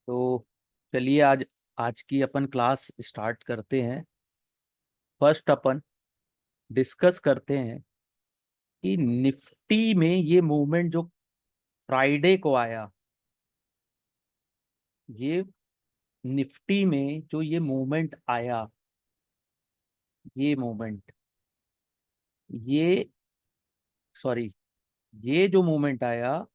तो चलिए आज आज की अपन क्लास स्टार्ट करते हैं। फर्स्ट अपन डिस्कस करते हैं कि निफ्टी में ये मूवमेंट जो फ्राइडे को आया, ये निफ्टी में जो ये मूवमेंट आया, ये मूवमेंट ये सॉरी ये जो मूवमेंट आया,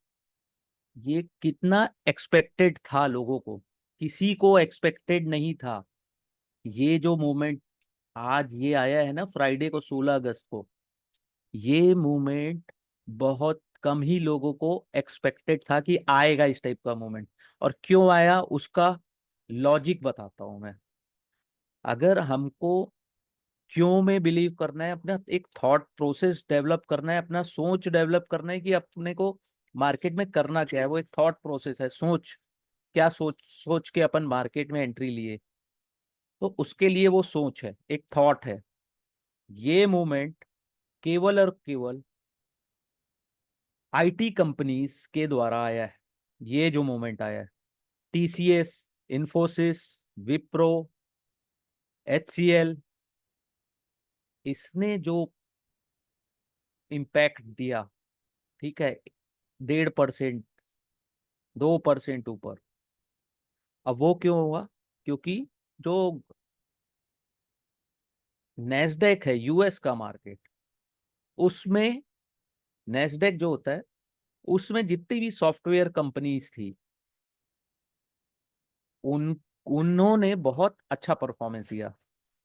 ये कितना एक्सपेक्टेड था लोगों को? किसी को एक्सपेक्टेड नहीं था। ये जो मूवमेंट आज ये आया है ना, फ्राइडे को 16 अगस्त को, ये मूवमेंट बहुत कम ही लोगों को एक्सपेक्टेड था कि आएगा इस टाइप का मूवमेंट। और क्यों आया उसका लॉजिक बताता हूं मैं। अगर हमको क्यों में बिलीव करना है, अपना एक थॉट प्रोसेस डेवलप करना है, अपना सोच डेवलप करना है कि अपने को मार्केट में करना क्या है, वो एक थॉट प्रोसेस है। सोच, क्या सोच सोच के अपन मार्केट में एंट्री लिए, तो उसके लिए वो सोच है, एक थॉट है। ये मूवमेंट केवल और केवल आईटी कंपनीज के द्वारा आया है। ये जो मूवमेंट आया है, टीसीएस, इन्फोसिस, विप्रो, एचसीएल, इसने जो इम्पैक्ट दिया, ठीक है, 1.5%, 2% ऊपर। अब वो क्यों हुआ? क्योंकि जो नेस्डेक है, यूएस का मार्केट, उसमें नेस्डेक जो होता है, उसमें जितनी भी सॉफ्टवेयर कंपनीज थी, उन उन्होंने बहुत अच्छा परफॉर्मेंस दिया।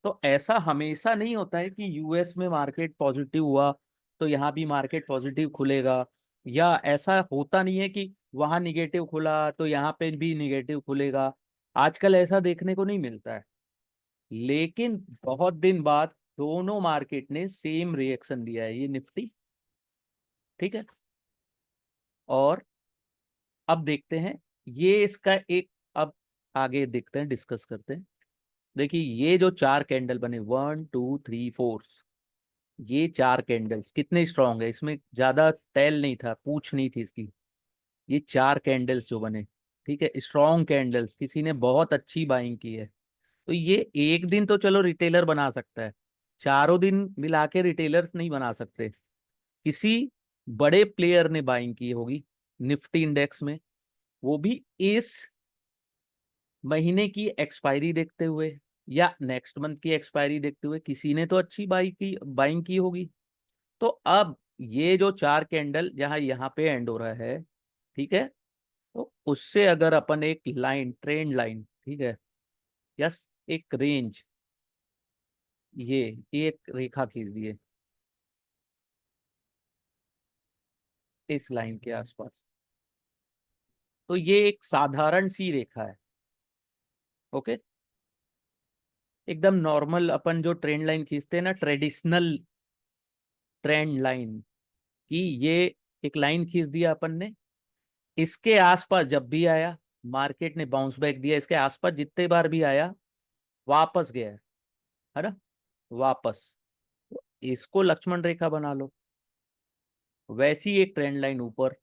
तो ऐसा हमेशा नहीं होता है कि यूएस में मार्केट पॉजिटिव हुआ तो यहाँ भी मार्केट पॉजिटिव खुलेगा, या ऐसा होता नहीं है कि वहां निगेटिव खुला तो यहाँ पे भी निगेटिव खुलेगा। आजकल ऐसा देखने को नहीं मिलता है। लेकिन बहुत दिन बाद दोनों मार्केट ने सेम रिएक्शन दिया है, ये निफ्टी, ठीक है। और अब देखते हैं ये इसका एक, अब आगे देखते हैं, डिस्कस करते हैं। देखिए ये जो चार कैंडल बने, 1 2 3 4, ये चार कैंडल्स कितने स्ट्रांग है, इसमें ज्यादा टेल नहीं था, पूछ नहीं थी इसकी। ये चार कैंडल्स जो बने, ठीक है, स्ट्रांग कैंडल्स, किसी ने बहुत अच्छी बाइंग की है। तो ये एक दिन तो चलो रिटेलर बना सकता है, चारों दिन मिला के रिटेलर्स नहीं बना सकते। किसी बड़े प्लेयर ने बाइंग की होगी निफ्टी इंडेक्स में, वो भी इस महीने की एक्सपायरी देखते हुए या नेक्स्ट मंथ की एक्सपायरी देखते हुए किसी ने तो अच्छी बाइंग की होगी। तो अब ये जो चार कैंडल जहां यहाँ पे एंड हो रहा है, ठीक है, तो उससे अगर अपन एक लाइन, ट्रेंड लाइन, ठीक है, या एक रेंज, ये एक रेखा खींच दिए इस लाइन के आसपास, तो ये एक साधारण सी रेखा है। ओके, एकदम नॉर्मल अपन जो ट्रेंड लाइन खींचते हैं ना, ट्रेडिशनल ट्रेंड लाइन की ये एक लाइन खींच दिया अपन ने। इसके आसपास जब भी आया, मार्केट ने बाउंस बैक दिया, इसके आसपास जितने बार भी आया वापस गया है ना, वापस। तो इसको लक्ष्मण रेखा बना लो। वैसी एक ट्रेंड लाइन ऊपर,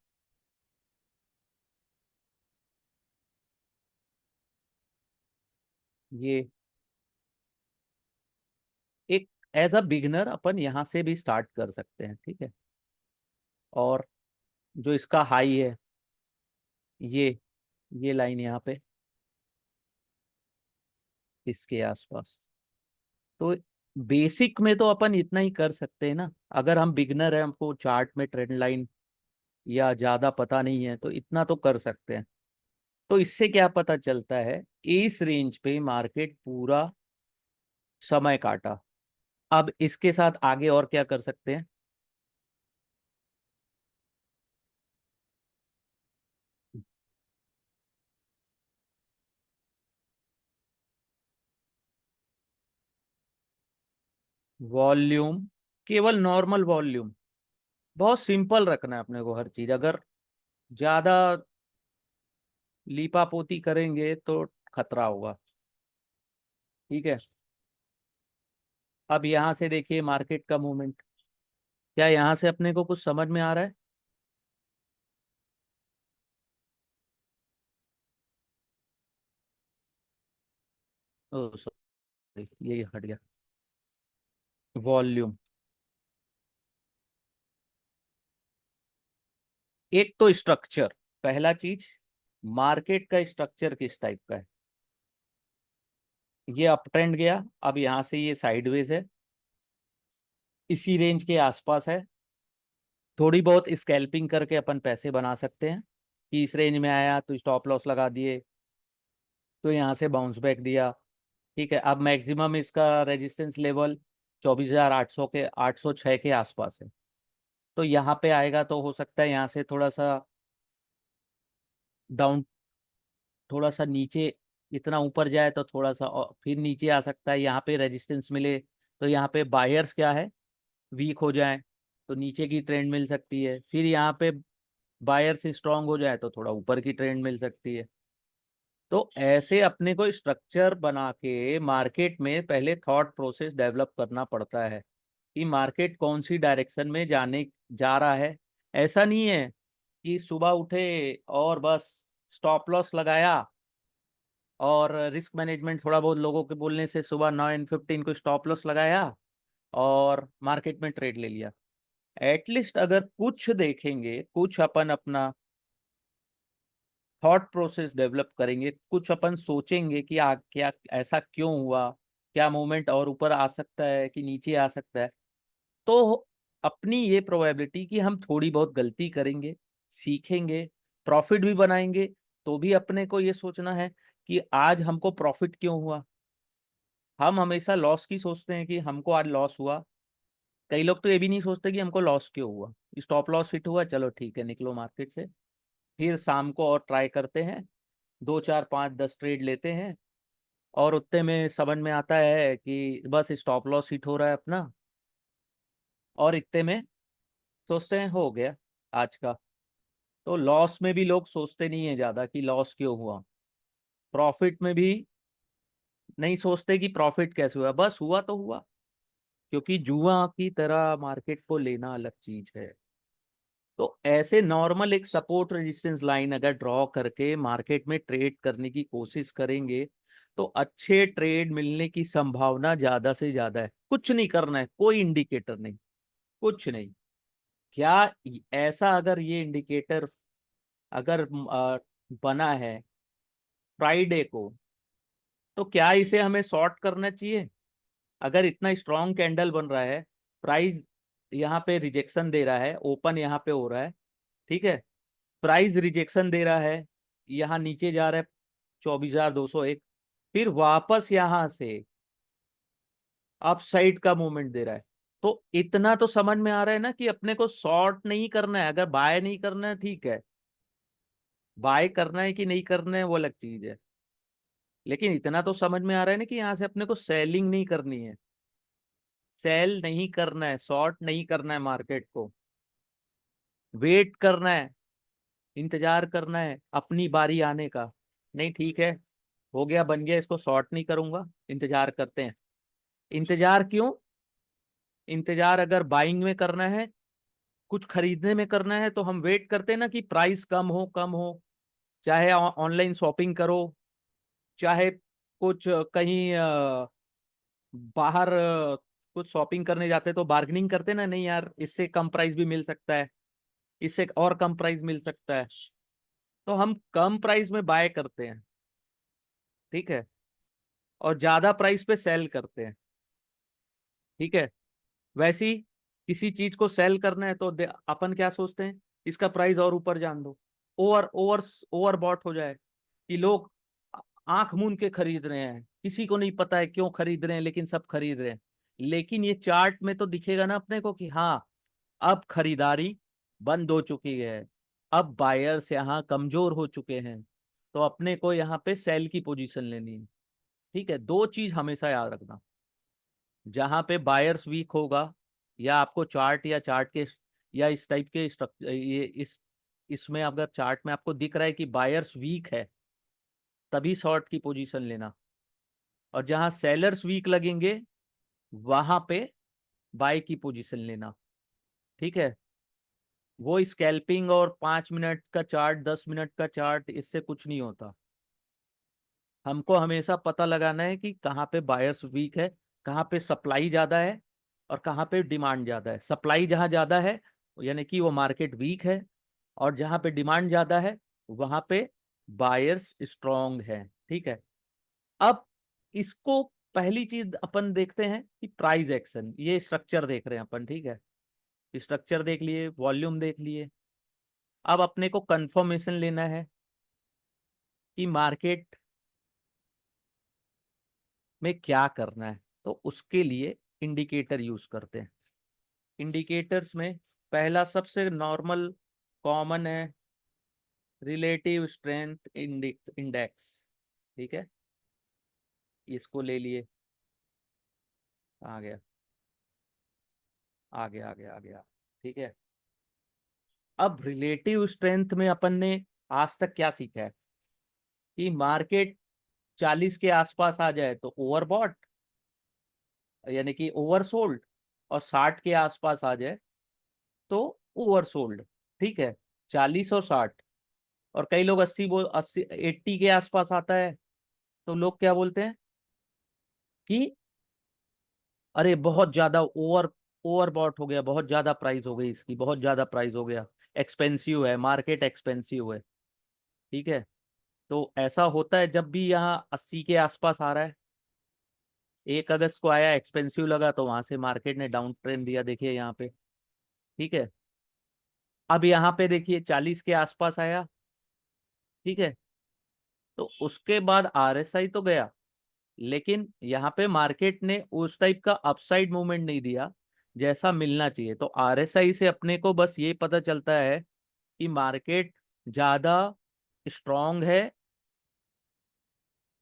ये एक, एज अ बिगनर अपन यहाँ से भी स्टार्ट कर सकते हैं, ठीक है। और जो इसका हाई है, ये ये लाइन यहाँ पे इसके आसपास, तो बेसिक में तो अपन इतना ही कर सकते हैं ना। अगर हम बिगनर है, हमको चार्ट में ट्रेंड लाइन या ज्यादा पता नहीं है, तो इतना तो कर सकते हैं। तो इससे क्या पता चलता है, इस रेंज पे मार्केट पूरा समय काटा। अब इसके साथ आगे और क्या कर सकते हैं? वॉल्यूम, केवल नॉर्मल वॉल्यूम, बहुत सिंपल रखना है अपने को हर चीज। अगर ज्यादा लीपापोती करेंगे तो खतरा होगा, ठीक है। अब यहाँ से देखिए मार्केट का मूवमेंट, क्या यहाँ से अपने को कुछ समझ में आ रहा है? सॉरी, ये हट गया। वॉल्यूम। एक तो स्ट्रक्चर, पहला चीज, मार्केट का स्ट्रक्चर किस टाइप का है। ये अप ट्रेंड गया, अब यहाँ से ये साइडवेज है, इसी रेंज के आसपास है। थोड़ी बहुत स्कैल्पिंग करके अपन पैसे बना सकते हैं कि इस रेंज में आया तो स्टॉप लॉस लगा दिए, तो यहाँ से बाउंस बैक दिया। ठीक है, अब मैक्सिमम इसका रेजिस्टेंस लेवल 24,800 के 806 के आसपास है। तो यहाँ पे आएगा तो हो सकता है यहाँ से थोड़ा सा डाउन, थोड़ा सा नीचे, इतना ऊपर जाए तो थोड़ा सा और फिर नीचे आ सकता है। यहाँ पे रेजिस्टेंस मिले तो यहाँ पे बायर्स क्या है, वीक हो जाए तो नीचे की ट्रेंड मिल सकती है। फिर यहाँ पे बायर्स स्ट्रांग हो जाए तो थोड़ा ऊपर की ट्रेंड मिल सकती है। तो ऐसे अपने को स्ट्रक्चर बना के मार्केट में पहले थॉट प्रोसेस डेवलप करना पड़ता है कि मार्केट कौन सी डायरेक्शन में जाने जा रहा है। ऐसा नहीं है कि सुबह उठे और बस स्टॉप लॉस लगाया और रिस्क मैनेजमेंट थोड़ा बहुत लोगों के बोलने से सुबह 9:15 को स्टॉप लॉस लगाया और मार्केट में ट्रेड ले लिया। एटलीस्ट अगर कुछ देखेंगे, कुछ अपन अपना थॉट प्रोसेस डेवलप करेंगे, कुछ अपन सोचेंगे कि क्या ऐसा क्यों हुआ, क्या मोमेंट और ऊपर आ सकता है कि नीचे आ सकता है, तो अपनी ये प्रोबेबिलिटी कि हम थोड़ी बहुत गलती करेंगे, सीखेंगे, प्रॉफिट भी बनाएंगे, तो भी अपने को ये सोचना है कि आज हमको प्रॉफिट क्यों हुआ। हम हमेशा लॉस की सोचते हैं कि हमको आज लॉस हुआ। कई लोग तो ये भी नहीं सोचते कि हमको लॉस क्यों हुआ। स्टॉप लॉस हिट हुआ, चलो ठीक है, निकलो मार्केट से। फिर शाम को और ट्राई करते हैं, 2 4 5 10 ट्रेड लेते हैं, और उतने में समझ में आता है कि बस स्टॉप लॉस हिट हो रहा है अपना, और इतने में सोचते हैं हो गया आज का। तो लॉस में भी लोग सोचते नहीं है ज्यादा कि लॉस क्यों हुआ, प्रॉफिट में भी नहीं सोचते कि प्रॉफिट कैसे हुआ, बस हुआ तो हुआ। क्योंकि जुआ की तरह मार्केट को लेना अलग चीज है। तो ऐसे नॉर्मल एक सपोर्ट रेजिस्टेंस लाइन अगर ड्रॉ करके मार्केट में ट्रेड करने की कोशिश करेंगे तो अच्छे ट्रेड मिलने की संभावना ज्यादा से ज्यादा है। कुछ नहीं करना है, कोई इंडिकेटर नहीं, कुछ नहीं। क्या ऐसा अगर ये इंडिकेटर अगर बना है फ्राइडे को, तो क्या इसे हमें शॉर्ट करना चाहिए। अगर इतना स्ट्रॉन्ग कैंडल बन रहा है, प्राइस यहाँ पे रिजेक्शन दे रहा है, ओपन यहाँ पे हो रहा है, ठीक है, प्राइस रिजेक्शन दे रहा है, यहाँ नीचे जा रहा है 24,201, फिर वापस यहाँ से अप साइड का मूवमेंट दे रहा है। तो इतना तो समझ में आ रहा है ना कि अपने को शॉर्ट नहीं करना है। अगर बाय नहीं करना है ठीक है, बाय करना है कि नहीं करना है वो अलग चीज है, लेकिन इतना तो समझ में आ रहा है ना कि यहाँ से अपने को सेलिंग नहीं करनी है, सेल नहीं करना है, शॉर्ट नहीं करना है मार्केट को, वेट करना है, इंतजार करना है अपनी बारी आने का। नहीं ठीक है, हो गया बन गया, इसको शॉर्ट नहीं करूंगा, इंतजार करते हैं। इंतजार क्यों, इंतजार अगर बाइंग में करना है, कुछ खरीदने में करना है, तो हम वेट करते हैं ना कि प्राइस कम हो कम हो। चाहे ऑनलाइन शॉपिंग करो, चाहे कुछ कहीं बाहर कुछ शॉपिंग करने जाते तो बार्गेनिंग करते ना, नहीं यार इससे कम प्राइस भी मिल सकता है, इससे और कम प्राइस मिल सकता है, तो हम कम प्राइस में बाय करते हैं, ठीक है, और ज्यादा प्राइस पे सेल करते हैं, ठीक है। वैसे ही किसी चीज को सेल करना है तो अपन क्या सोचते हैं, इसका प्राइस और ऊपर जान दो, ओवर ओवर ओवर बॉट हो जाए, कि लोग आंख मूंद के खरीद रहे हैं, किसी को नहीं पता है क्यों खरीद रहे हैं लेकिन सब खरीद रहे हैं। लेकिन ये चार्ट में तो दिखेगा ना अपने को कि हाँ, अब खरीदारी बंद हो चुकी है, अब बायर्स यहाँ कमजोर हो चुके हैं, तो अपने को यहाँ पे सेल की पोजीशन लेनी है। ठीक है, दो चीज हमेशा याद रखना, जहां पे बायर्स वीक होगा, या आपको चार्ट या चार्ट के या इस टाइप के स्ट्रक्चर, ये इसमें अगर चार्ट में आपको दिख रहा है कि बायर्स वीक है, तभी शॉर्ट की पोजीशन लेना। और जहां सेलर्स वीक लगेंगे वहां पे बाय की पोजीशन लेना, ठीक है। वो स्कैल्पिंग और 5 मिनट का चार्ट, 10 मिनट का चार्ट, इससे कुछ नहीं होता। हमको हमेशा पता लगाना है कि कहाँ पे बायर्स वीक है, कहाँ पे सप्लाई ज्यादा है और कहाँ पे डिमांड ज्यादा है। सप्लाई जहाँ ज्यादा है यानी कि वो मार्केट वीक है, और जहाँ पे डिमांड ज्यादा है वहां पे बायर्स स्ट्रांग है। ठीक है। अब इसको पहली चीज अपन देखते हैं कि प्राइस एक्शन, ये स्ट्रक्चर देख रहे हैं अपन। ठीक है, स्ट्रक्चर देख लिए, वॉल्यूम देख लिए। अब अपने को कंफर्मेशन लेना है कि मार्केट में क्या करना है, तो उसके लिए इंडिकेटर यूज करते हैं। इंडिकेटर्स में पहला सबसे नॉर्मल कॉमन है रिलेटिव स्ट्रेंथ इंडेक्स। ठीक है, इसको ले लिए। आ गया, आ गया, आ गया, आ गया। ठीक है। अब रिलेटिव स्ट्रेंथ में अपन ने आज तक क्या सीखा है कि मार्केट 40 के आसपास आ जाए तो ओवरबॉट यानी कि ओवरसोल्ड, और 60 के आसपास आ जाए तो ओवरसोल्ड। ठीक है, 40 और 60। और कई लोग 80 80 के आसपास आता है तो लोग क्या बोलते हैं कि अरे बहुत ज्यादा ओवरबॉट हो गया, बहुत ज्यादा प्राइस हो गई इसकी, बहुत ज्यादा प्राइस हो गया, एक्सपेंसिव है, मार्केट एक्सपेंसिव है। ठीक है। तो ऐसा होता है जब भी यहाँ 80 के आसपास आ रहा है, 1 अगस्त को आया, एक्सपेंसिव लगा तो वहां से मार्केट ने डाउन ट्रेंड दिया, देखिए यहाँ पे। ठीक है। अब यहाँ पे देखिए 40 के आसपास आया। ठीक है। तो उसके बाद आरएसआई तो गया, लेकिन यहाँ पे मार्केट ने उस टाइप का अपसाइड मूवमेंट नहीं दिया जैसा मिलना चाहिए। तो आरएसआई से अपने को बस ये पता चलता है कि मार्केट ज्यादा स्ट्रांग है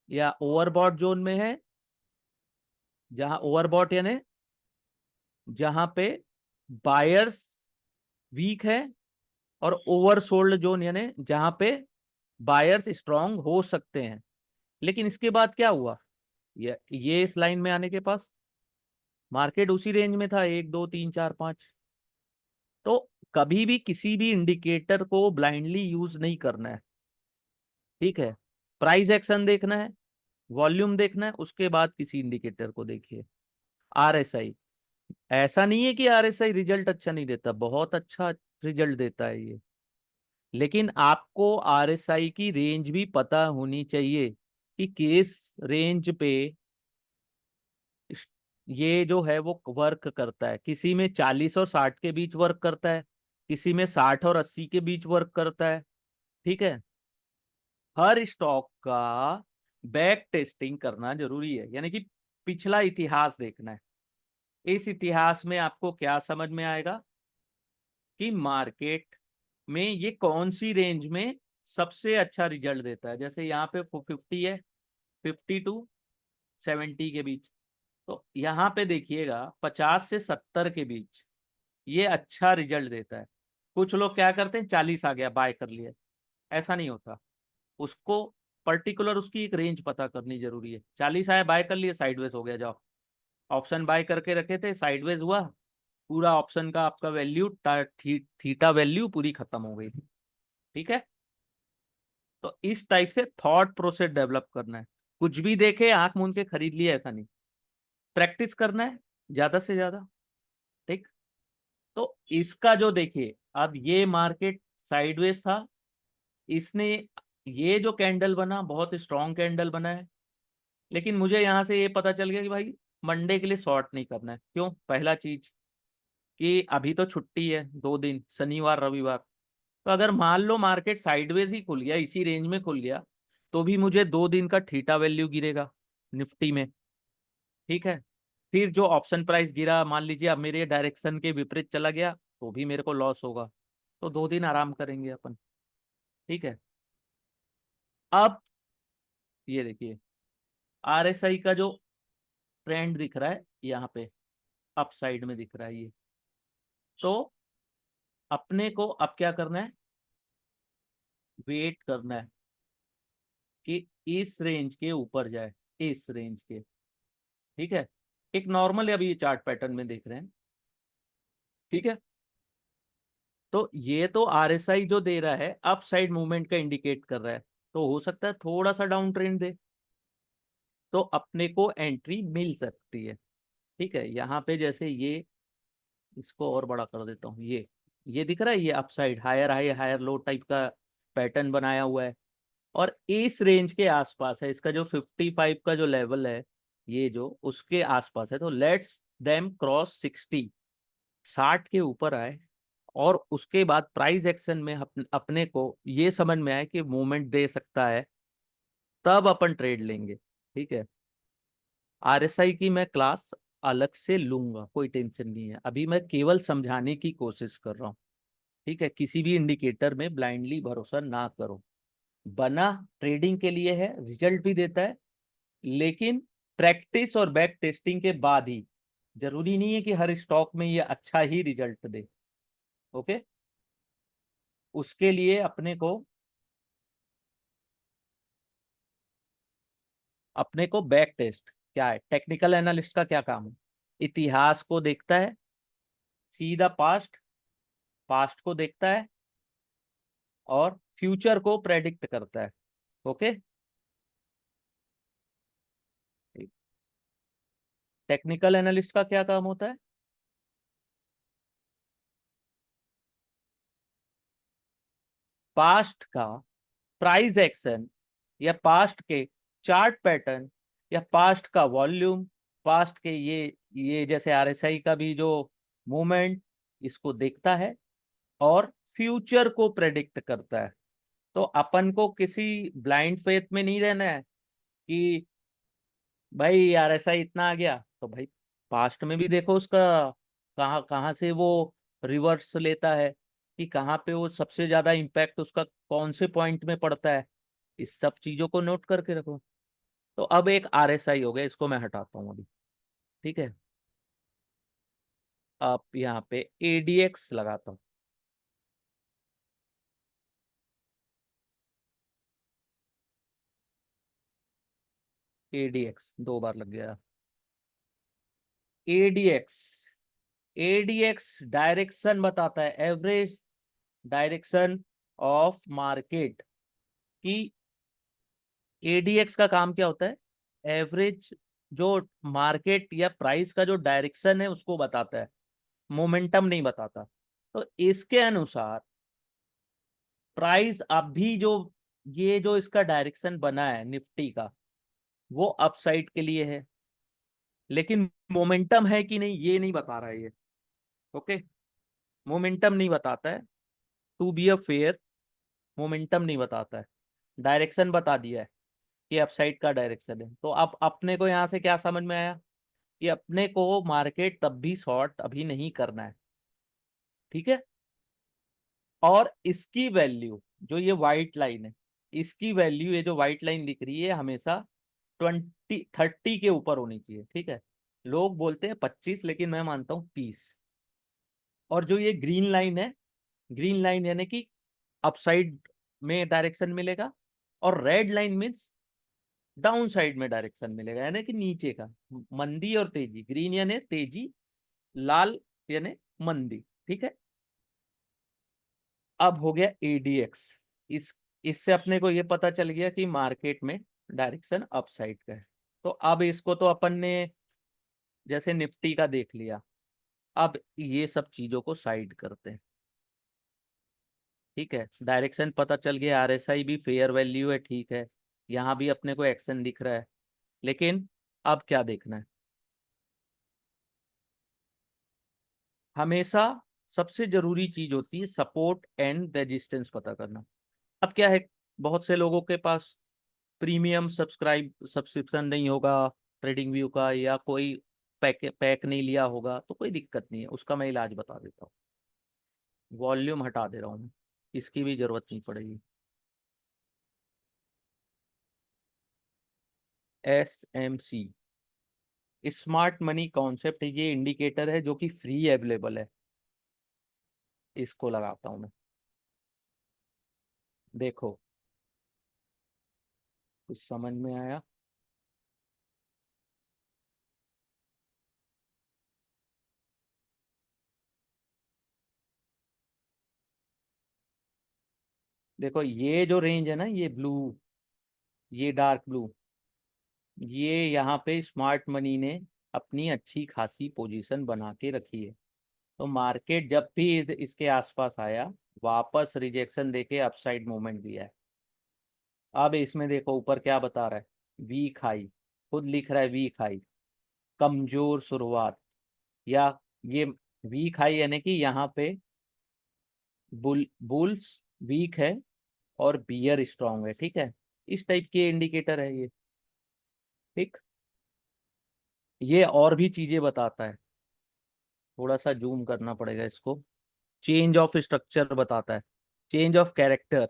या ओवरबॉट जोन में है। जहां ओवरबॉट यानी जहां पे बायर्स वीक है, और ओवरसोल्ड जोन यानी जहां पे बायर्स स्ट्रांग हो सकते हैं। लेकिन इसके बाद क्या हुआ, ये इस लाइन में आने के पास मार्केट उसी रेंज में था, 1 2 3 4 5। तो कभी भी किसी भी इंडिकेटर को ब्लाइंडली यूज नहीं करना है। ठीक है, प्राइस एक्शन देखना है, वॉल्यूम देखना है, उसके बाद किसी इंडिकेटर को देखिए। आरएसआई, ऐसा नहीं है कि आरएसआई रिजल्ट अच्छा नहीं देता, बहुत अच्छा रिजल्ट देता है ये। लेकिन आपको आरएसआई की रेंज भी पता होनी चाहिए कि किस रेंज पे इस- ये जो है वो वर्क करता है। किसी में 40 और 60 के बीच वर्क करता है, किसी में 60 और 80 के बीच वर्क करता है। ठीक है। हर स्टॉक का बैक टेस्टिंग करना जरूरी है, यानी कि पिछला इतिहास देखना है। इस इतिहास में आपको क्या समझ में आएगा कि मार्केट में ये कौन सी रेंज में सबसे अच्छा रिजल्ट देता है। जैसे यहाँ पे 50 है, 50 to 70 के बीच। तो यहाँ पे देखिएगा 50 से 70 के बीच ये अच्छा रिजल्ट देता है। कुछ लोग क्या करते हैं, 40 आ गया बाय कर लिया, ऐसा नहीं होता। उसको पर्टिकुलर उसकी एक रेंज पता करनी जरूरी है। 40 आया, बाय कर लिए, साइडवेज हो गया, जाओ। ऑप्शन बाय करके रखे थे, साइडवेज हुआ, पूरा ऑप्शन का आपका वैल्यू थीटा वैल्यू पूरी खत्म हो गई। ठीक है। तो इस टाइप से थॉट प्रोसेस डेवलप करना है। कुछ भी देखे आंख मूंद के खरीद लिया ऐसा नहीं, प्रैक्टिस करना है ज्यादा से ज्यादा। ठीक। तो इसका जो देखिए, अब ये मार्केट साइडवेज था, इसने ये जो कैंडल बना बहुत स्ट्रॉन्ग कैंडल बना है। लेकिन मुझे यहां से ये पता चल गया कि भाई मंडे के लिए शॉर्ट नहीं करना है। क्यों? पहला चीज कि अभी तो छुट्टी है 2 दिन, शनिवार रविवार। तो अगर मान लो मार्केट साइडवेज ही खुल गया, इसी रेंज में खुल गया, तो भी मुझे 2 दिन का थीटा वैल्यू गिरेगा निफ्टी में। ठीक है। फिर जो ऑप्शन प्राइस गिरा, मान लीजिए अब मेरे डायरेक्शन के विपरीत चला गया, तो भी मेरे को लॉस होगा। तो 2 दिन आराम करेंगे अपन। ठीक है। अब ये देखिए, आरएसआई का जो ट्रेंड दिख रहा है यहाँ पे, अप साइड में दिख रहा है ये। तो अपने को अब क्या करना है, वेट करना है कि इस रेंज के ऊपर जाए, इस रेंज के। ठीक है। एक नॉर्मल अभी ये चार्ट पैटर्न में देख रहे हैं। ठीक है। तो ये तो आरएसआई जो दे रहा है अप साइड मूवमेंट का इंडिकेट कर रहा है, तो हो सकता है थोड़ा सा डाउन ट्रेंड दे। तो अपने को एंट्री मिल सकती है। ठीक है, यहाँ पे जैसे ये, इसको और बड़ा कर देता हूँ, ये दिख रहा है, ये upside higher high higher low type का पैटर्न बनाया हुआ है, और इस रेंज के आसपास है, इसका जो 55 का जो लेवल है, ये जो उसके आसपास है, तो लेट्स देम क्रॉस 60, 60 के ऊपर आए, और उसके बाद प्राइस एक्शन में अपने को ये समझ में आए कि मूवमेंट दे सकता है, तब अपन ट्रेड लेंगे। ठीक है, आरएसआई की मैं क्लास अलग से लूंगा, कोई टेंशन नहीं है, अभी मैं केवल समझाने की कोशिश कर रहा हूँ। ठीक है, किसी भी इंडिकेटर में ब्लाइंडली भरोसा ना करो, बना ट्रेडिंग के लिए है, रिजल्ट भी देता है, लेकिन प्रैक्टिस और बैक टेस्टिंग के बाद ही, जरूरी नहीं है कि हर स्टॉक में ये अच्छा ही रिजल्ट दे। ओके, उसके लिए अपने को बैक टेस्ट, क्या है टेक्निकल एनालिस्ट का क्या काम है, इतिहास को देखता है, सीधा पास्ट, पास्ट को देखता है, और फ्यूचर को प्रेडिक्ट करता है। ओके, टेक्निकल एनालिस्ट का क्या काम होता है, पास्ट का प्राइस एक्शन, या पास्ट के चार्ट पैटर्न, या पास्ट का वॉल्यूम, पास्ट के ये जैसे आरएसआई का भी जो मूवमेंट, इसको देखता है, और फ्यूचर को प्रेडिक्ट करता है। तो अपन को किसी ब्लाइंड फेथ में नहीं रहना है कि भाई यार ऐसा इतना आ गया, तो भाई पास्ट में भी देखो उसका कहाँ कहाँ से वो रिवर्स लेता है, कि कहाँ पे वो सबसे ज्यादा इम्पैक्ट उसका कौन से पॉइंट में पड़ता है, इस सब चीजों को नोट करके रखो। तो अब एक आरएसआई हो गया, इसको मैं हटाता हूँ अभी। ठीक है, अब यहाँ पे एडीएक्स लगाता हूँ। एडीएक्स दो बार लग गया। एडीएक्स, एडीएक्स डायरेक्शन बताता है, एवरेज डायरेक्शन ऑफ मार्केट की। एडीएक्स का काम क्या होता है, एवरेज जो मार्केट या प्राइस का जो डायरेक्शन है उसको बताता है, मोमेंटम नहीं बताता। तो इसके अनुसार प्राइस अभी जो, ये जो इसका डायरेक्शन बना है निफ्टी का, वो अपसाइड के लिए है, लेकिन मोमेंटम है कि नहीं ये नहीं बता रहा है ये। ओके, मोमेंटम नहीं बताता है, to be a fair, momentum नहीं बताता है, डायरेक्शन बता दिया है कि अपसाइड का डायरेक्शन है। तो अब अपने को यहाँ से क्या समझ में आया, कि अपने को मार्केट तब भी शॉर्ट अभी नहीं करना है। ठीक है, और इसकी वैल्यू, जो ये व्हाइट लाइन है, इसकी वैल्यू, ये जो व्हाइट लाइन दिख रही है, हमेशा 30 के ऊपर होनी चाहिए। ठीक है, लोग बोलते हैं 25, लेकिन मैं मानता हूँ 30। और जो ये ग्रीन लाइन है, ग्रीन लाइन यानी कि अपसाइड में डायरेक्शन मिलेगा, और red line means down side में डायरेक्शन मिलेगा, यानी कि नीचे का, मंदी और तेजी, ग्रीन यानी तेजी, लाल यानी मंदी। ठीक है, अब हो गया एडीएक्स, इस इससे अपने को ये पता चल गया कि मार्केट में डायरेक्शन अपसाइड का है। तो अब इसको तो अपन ने जैसे निफ्टी का देख लिया, अब ये सब चीजों को साइड करते हैं। ठीक है, डायरेक्शन पता चल गया, आरएसआई भी फेयर वैल्यू है, ठीक है, यहाँ भी अपने को एक्शन दिख रहा है, लेकिन अब क्या देखना है, हमेशा सबसे जरूरी चीज होती है सपोर्ट एंड रेजिस्टेंस पता करना। अब क्या है, बहुत से लोगों के पास प्रीमियम सब्सक्रिप्शन नहीं होगा ट्रेडिंग व्यू का, या कोई पैक पैक नहीं लिया होगा, तो कोई दिक्कत नहीं है, उसका मैं इलाज बता देता हूँ। वॉल्यूम हटा दे रहा हूँ मैं, इसकी भी जरूरत नहीं पड़ेगी। SMC, स्मार्ट मनी कॉन्सेप्ट, ये इंडिकेटर है जो कि फ्री अवेलेबल है, इसको लगाता हूँ मैं। देखो, कुछ समझ में आया। देखो, ये जो रेंज है ना, ये ब्लू, ये डार्क ब्लू, ये यहाँ पे स्मार्ट मनी ने अपनी अच्छी खासी पोजीशन बना के रखी है। तो मार्केट जब भी इसके आसपास आया, वापस रिजेक्शन देके अपसाइड मूवमेंट दिया है। अब इसमें देखो ऊपर क्या बता रहा है, वीक हाई, खुद लिख रहा है वीक हाई, कमजोर शुरुआत। या ये वीक हाई यानी कि यहाँ पे बुल्स वीक है और बियर स्ट्रांग है, ठीक है। इस टाइप के इंडिकेटर है ये, ठीक। ये और भी चीजें बताता है, थोड़ा सा जूम करना पड़ेगा इसको। चेंज ऑफ स्ट्रक्चर बताता है, चेंज ऑफ कैरेक्टर,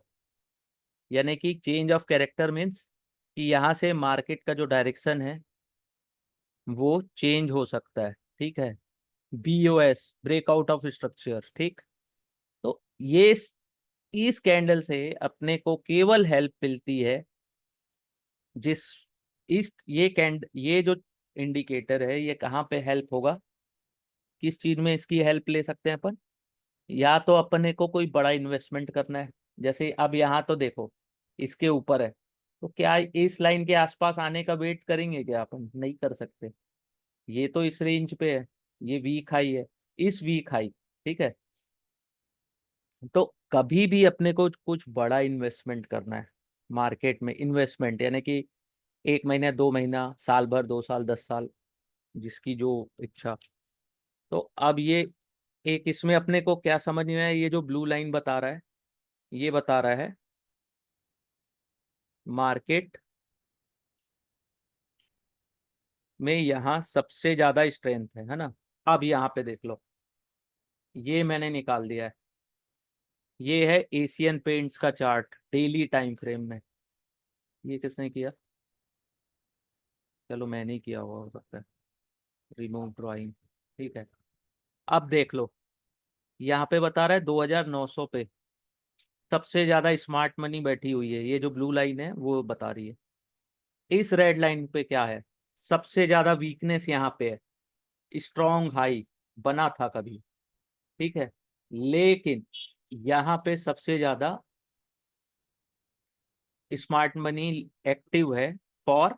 यानी कि चेंज ऑफ कैरेक्टर मीन्स कि यहाँ से मार्केट का जो डायरेक्शन है वो चेंज हो सकता है, ठीक है। बीओएस, ब्रेकआउट ऑफ स्ट्रक्चर, ठीक। तो ये इस कैंडल से अपने को केवल हेल्प मिलती है, जिस इस ये जो इंडिकेटर है ये कहाँ पे हेल्प होगा, किस चीज में इसकी हेल्प ले सकते हैं अपन। या तो अपने को कोई बड़ा इन्वेस्टमेंट करना है, जैसे अब यहाँ तो देखो इसके ऊपर है, तो क्या इस लाइन के आसपास आने का वेट करेंगे क्या, अपन नहीं कर सकते। ये तो इस रेंज पे है, ये वीक हाई है, इस वीक हाई, ठीक है। तो कभी भी अपने को कुछ बड़ा इन्वेस्टमेंट करना है मार्केट में, इन्वेस्टमेंट यानी कि 1 महीना, 2 महीना, साल भर, 2 साल, 10 साल, जिसकी जो इच्छा। तो अब ये एक इसमें अपने को क्या समझ में आया, ये जो ब्लू लाइन बता रहा है, ये बता रहा है मार्केट में यहाँ सबसे ज्यादा स्ट्रेंथ है ना। अब यहाँ पे देख लो, ये मैंने निकाल दिया है, ये है एशियन पेंट्स का चार्ट डेली टाइम फ्रेम में। ये किसने किया, चलो मैंने ही किया हुआ हो सकता है, रिमूव ड्राइंग, ठीक है। अब देख लो, यहाँ पे बता रहा है 2900 पे सबसे ज्यादा स्मार्ट मनी बैठी हुई है, ये जो ब्लू लाइन है वो बता रही है। इस रेड लाइन पे क्या है, सबसे ज्यादा वीकनेस यहाँ पे है, स्ट्रॉन्ग हाई बना था कभी, ठीक है। लेकिन यहाँ पे सबसे ज्यादा स्मार्ट मनी एक्टिव है फॉर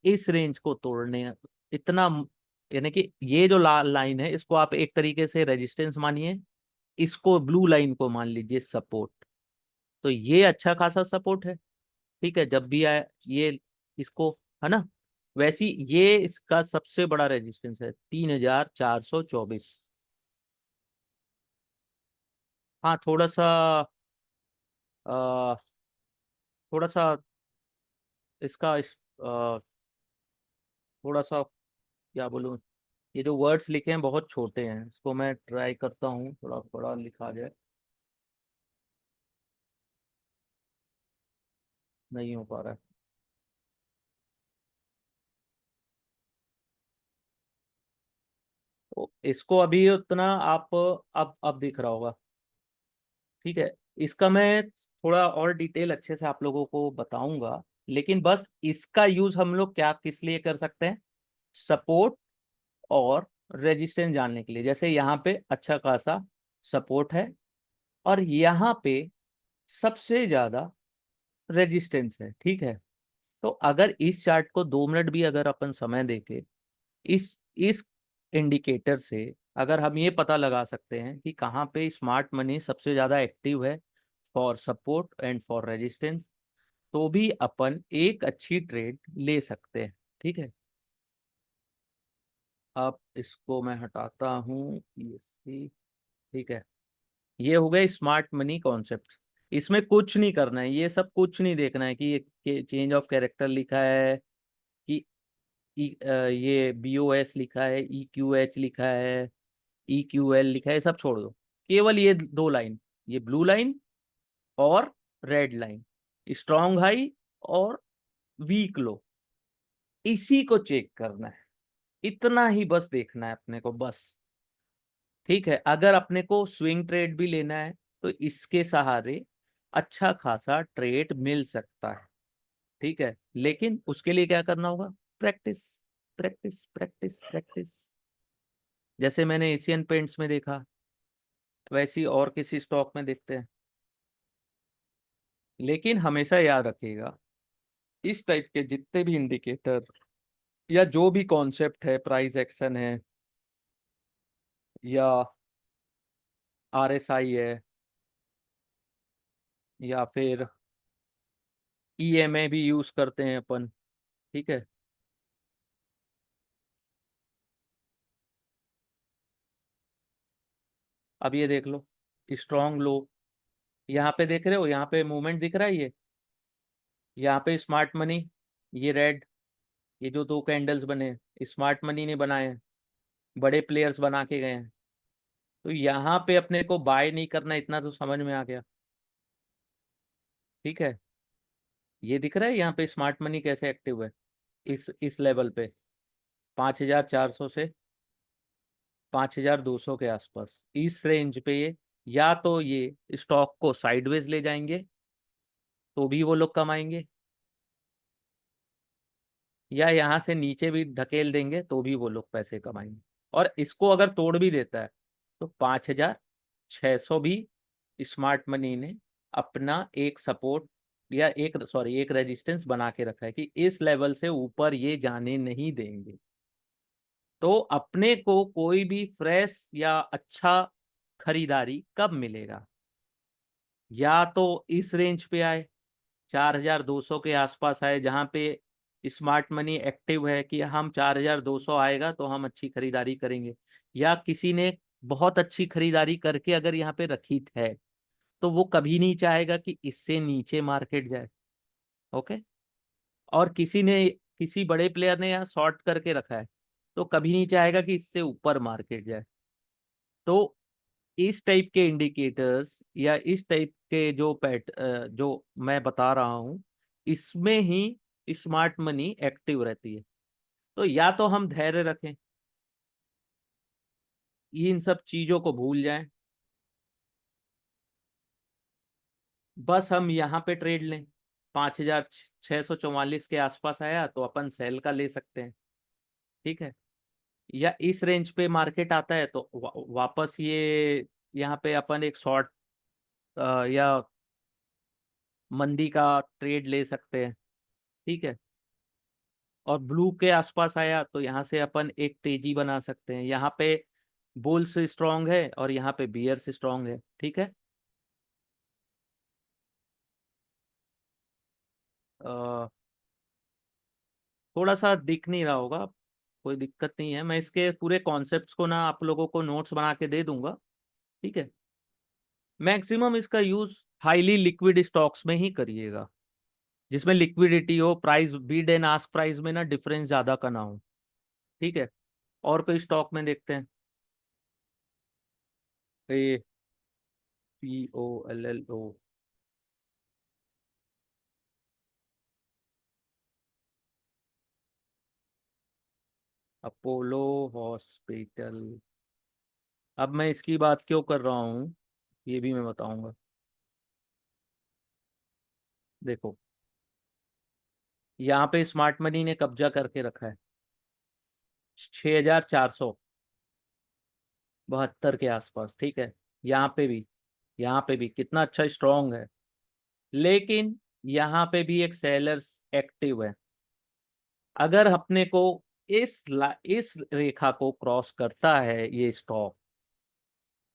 इस रेंज को तोड़ने, इतना यानी कि ये जो लाल लाइन है इसको आप एक तरीके से रेजिस्टेंस मानिए, इसको ब्लू लाइन को मान लीजिए सपोर्ट। तो ये अच्छा खासा सपोर्ट है, ठीक है, जब भी आए ये इसको, है ना। वैसी ये इसका सबसे बड़ा रेजिस्टेंस है 3424। हाँ थोड़ा सा आ, थोड़ा सा इसका थोड़ा सा क्या बोलूँ, ये जो वर्ड्स लिखे हैं बहुत छोटे हैं, इसको मैं ट्राई करता हूँ थोड़ा बड़ा लिखा जाए, नहीं हो पा रहा है। तो इसको अभी उतना आप अब दिख रहा होगा, ठीक है। इसका मैं थोड़ा और डिटेल अच्छे से आप लोगों को बताऊंगा, लेकिन बस इसका यूज हम लोग क्या किस लिए कर सकते हैं, सपोर्ट और रेजिस्टेंस जानने के लिए। जैसे यहाँ पे अच्छा खासा सपोर्ट है और यहाँ पे सबसे ज्यादा रेजिस्टेंस है, ठीक है। तो अगर इस चार्ट को 2 मिनट भी अगर अपन समय देके इस इंडिकेटर से अगर हम ये पता लगा सकते हैं कि कहाँ पे स्मार्ट मनी सबसे ज़्यादा एक्टिव है for support and for resistance, तो भी अपन एक अच्छी ट्रेड ले सकते हैं, ठीक है। अब इसको मैं हटाता हूँ, ठीक है। ये हो गए स्मार्ट मनी कॉन्सेप्ट। इसमें कुछ नहीं करना है, ये सब कुछ नहीं देखना है कि ये चेंज ऑफ कैरेक्टर लिखा है कि ये बीओएस लिखा है, EQH लिखा है, EQL लिखा है, सब छोड़ दो। केवल ये 2 लाइन, ये ब्लू लाइन और रेड लाइन, स्ट्रॉन्ग हाई और वीक लो, इसी को चेक करना है। इतना ही बस देखना है अपने को, बस, ठीक है। अगर अपने को स्विंग ट्रेड भी लेना है तो इसके सहारे अच्छा खासा ट्रेड मिल सकता है, ठीक है। लेकिन उसके लिए क्या करना होगा, प्रैक्टिस, प्रैक्टिस, प्रैक्टिस, प्रैक्टिस। जैसे मैंने एशियन पेंट्स में देखा, वैसी और किसी स्टॉक में देखते हैं। लेकिन हमेशा याद रखिएगा, इस टाइप के जितने भी इंडिकेटर या जो भी कॉन्सेप्ट है, प्राइस एक्शन है या आरएसआई है या फिर ईएमए भी यूज करते हैं अपन, ठीक है। अब ये देख लो, स्ट्रॉन्ग लो, यहाँ पे देख रहे हो, यहाँ पे मूवमेंट दिख रहा है ये, यहाँ पे स्मार्ट मनी, ये रेड, ये जो दो कैंडल्स बने स्मार्ट मनी ने बनाए हैं, बड़े प्लेयर्स बना के गए हैं। तो यहाँ पे अपने को बाय नहीं करना, इतना तो समझ में आ गया, ठीक है। ये दिख रहा है यहाँ पे स्मार्ट मनी कैसे एक्टिव है, इस लेवल पे 5,400 से 5,200 के आसपास, इस रेंज पे ये, या तो ये स्टॉक को साइडवेज ले जाएंगे तो भी वो लोग कमाएंगे, या यहाँ से नीचे भी ढकेल देंगे तो भी वो लोग पैसे कमाएंगे। और इसको अगर तोड़ भी देता है तो 5,600 भी स्मार्ट मनी ने अपना एक सपोर्ट या एक रेजिस्टेंस बना के रखा है कि इस लेवल से ऊपर ये जाने नहीं देंगे। तो अपने को कोई भी फ्रेश या अच्छा खरीदारी कब मिलेगा, या तो इस रेंज पे आए, 4,200 के आसपास आए, जहां पे स्मार्ट मनी एक्टिव है कि हम 4,200 आएगा तो हम अच्छी खरीदारी करेंगे, या किसी ने बहुत अच्छी खरीदारी करके अगर यहाँ पे रखी है तो वो कभी नहीं चाहेगा कि इससे नीचे मार्केट जाए, ओके। और किसी बड़े प्लेयर ने यहाँ शॉर्ट करके रखा है तो कभी नहीं चाहेगा कि इससे ऊपर मार्केट जाए। तो इस टाइप के इंडिकेटर्स या इस टाइप के जो मैं बता रहा हूँ, इसमें ही स्मार्ट मनी एक्टिव रहती है। तो या तो हम धैर्य रखें, इन सब चीजों को भूल जाएं, बस हम यहाँ पे ट्रेड लें, 5,644 के आसपास आया तो अपन सेल का ले सकते हैं, ठीक है। या इस रेंज पे मार्केट आता है तो वापस ये यहाँ पे अपन एक शॉर्ट या मंदी का ट्रेड ले सकते हैं, ठीक है। और ब्लू के आसपास आया तो यहाँ से अपन एक तेजी बना सकते हैं, यहाँ पे बुल्स स्ट्रांग है और यहाँ पे बियर्स स्ट्रांग है, ठीक है। अ, थोड़ा सा दिख नहीं रहा होगा, कोई दिक्कत नहीं है, मैं इसके पूरे कॉन्सेप्ट्स को ना आप लोगों को नोट्स बना के दे दूंगा, ठीक है। मैक्सिमम इसका यूज हाईली लिक्विड स्टॉक्स में ही करिएगा, जिसमें लिक्विडिटी हो, price Beed and ask price में ना डिफरेंस ज्यादा का ना हो, ठीक है। और कोई स्टॉक में देखते हैं, ए POLLO, अपोलो हॉस्पिटल। अब मैं इसकी बात क्यों कर रहा हूँ ये भी मैं बताऊंगा। देखो, यहाँ पे स्मार्ट मनी ने कब्जा करके रखा है 6,472 के आसपास, ठीक है। यहाँ पे भी कितना अच्छा स्ट्रांग है, लेकिन यहाँ पे भी एक सेलर्स एक्टिव है। अगर अपने को इस रेखा को क्रॉस करता है ये स्टॉक,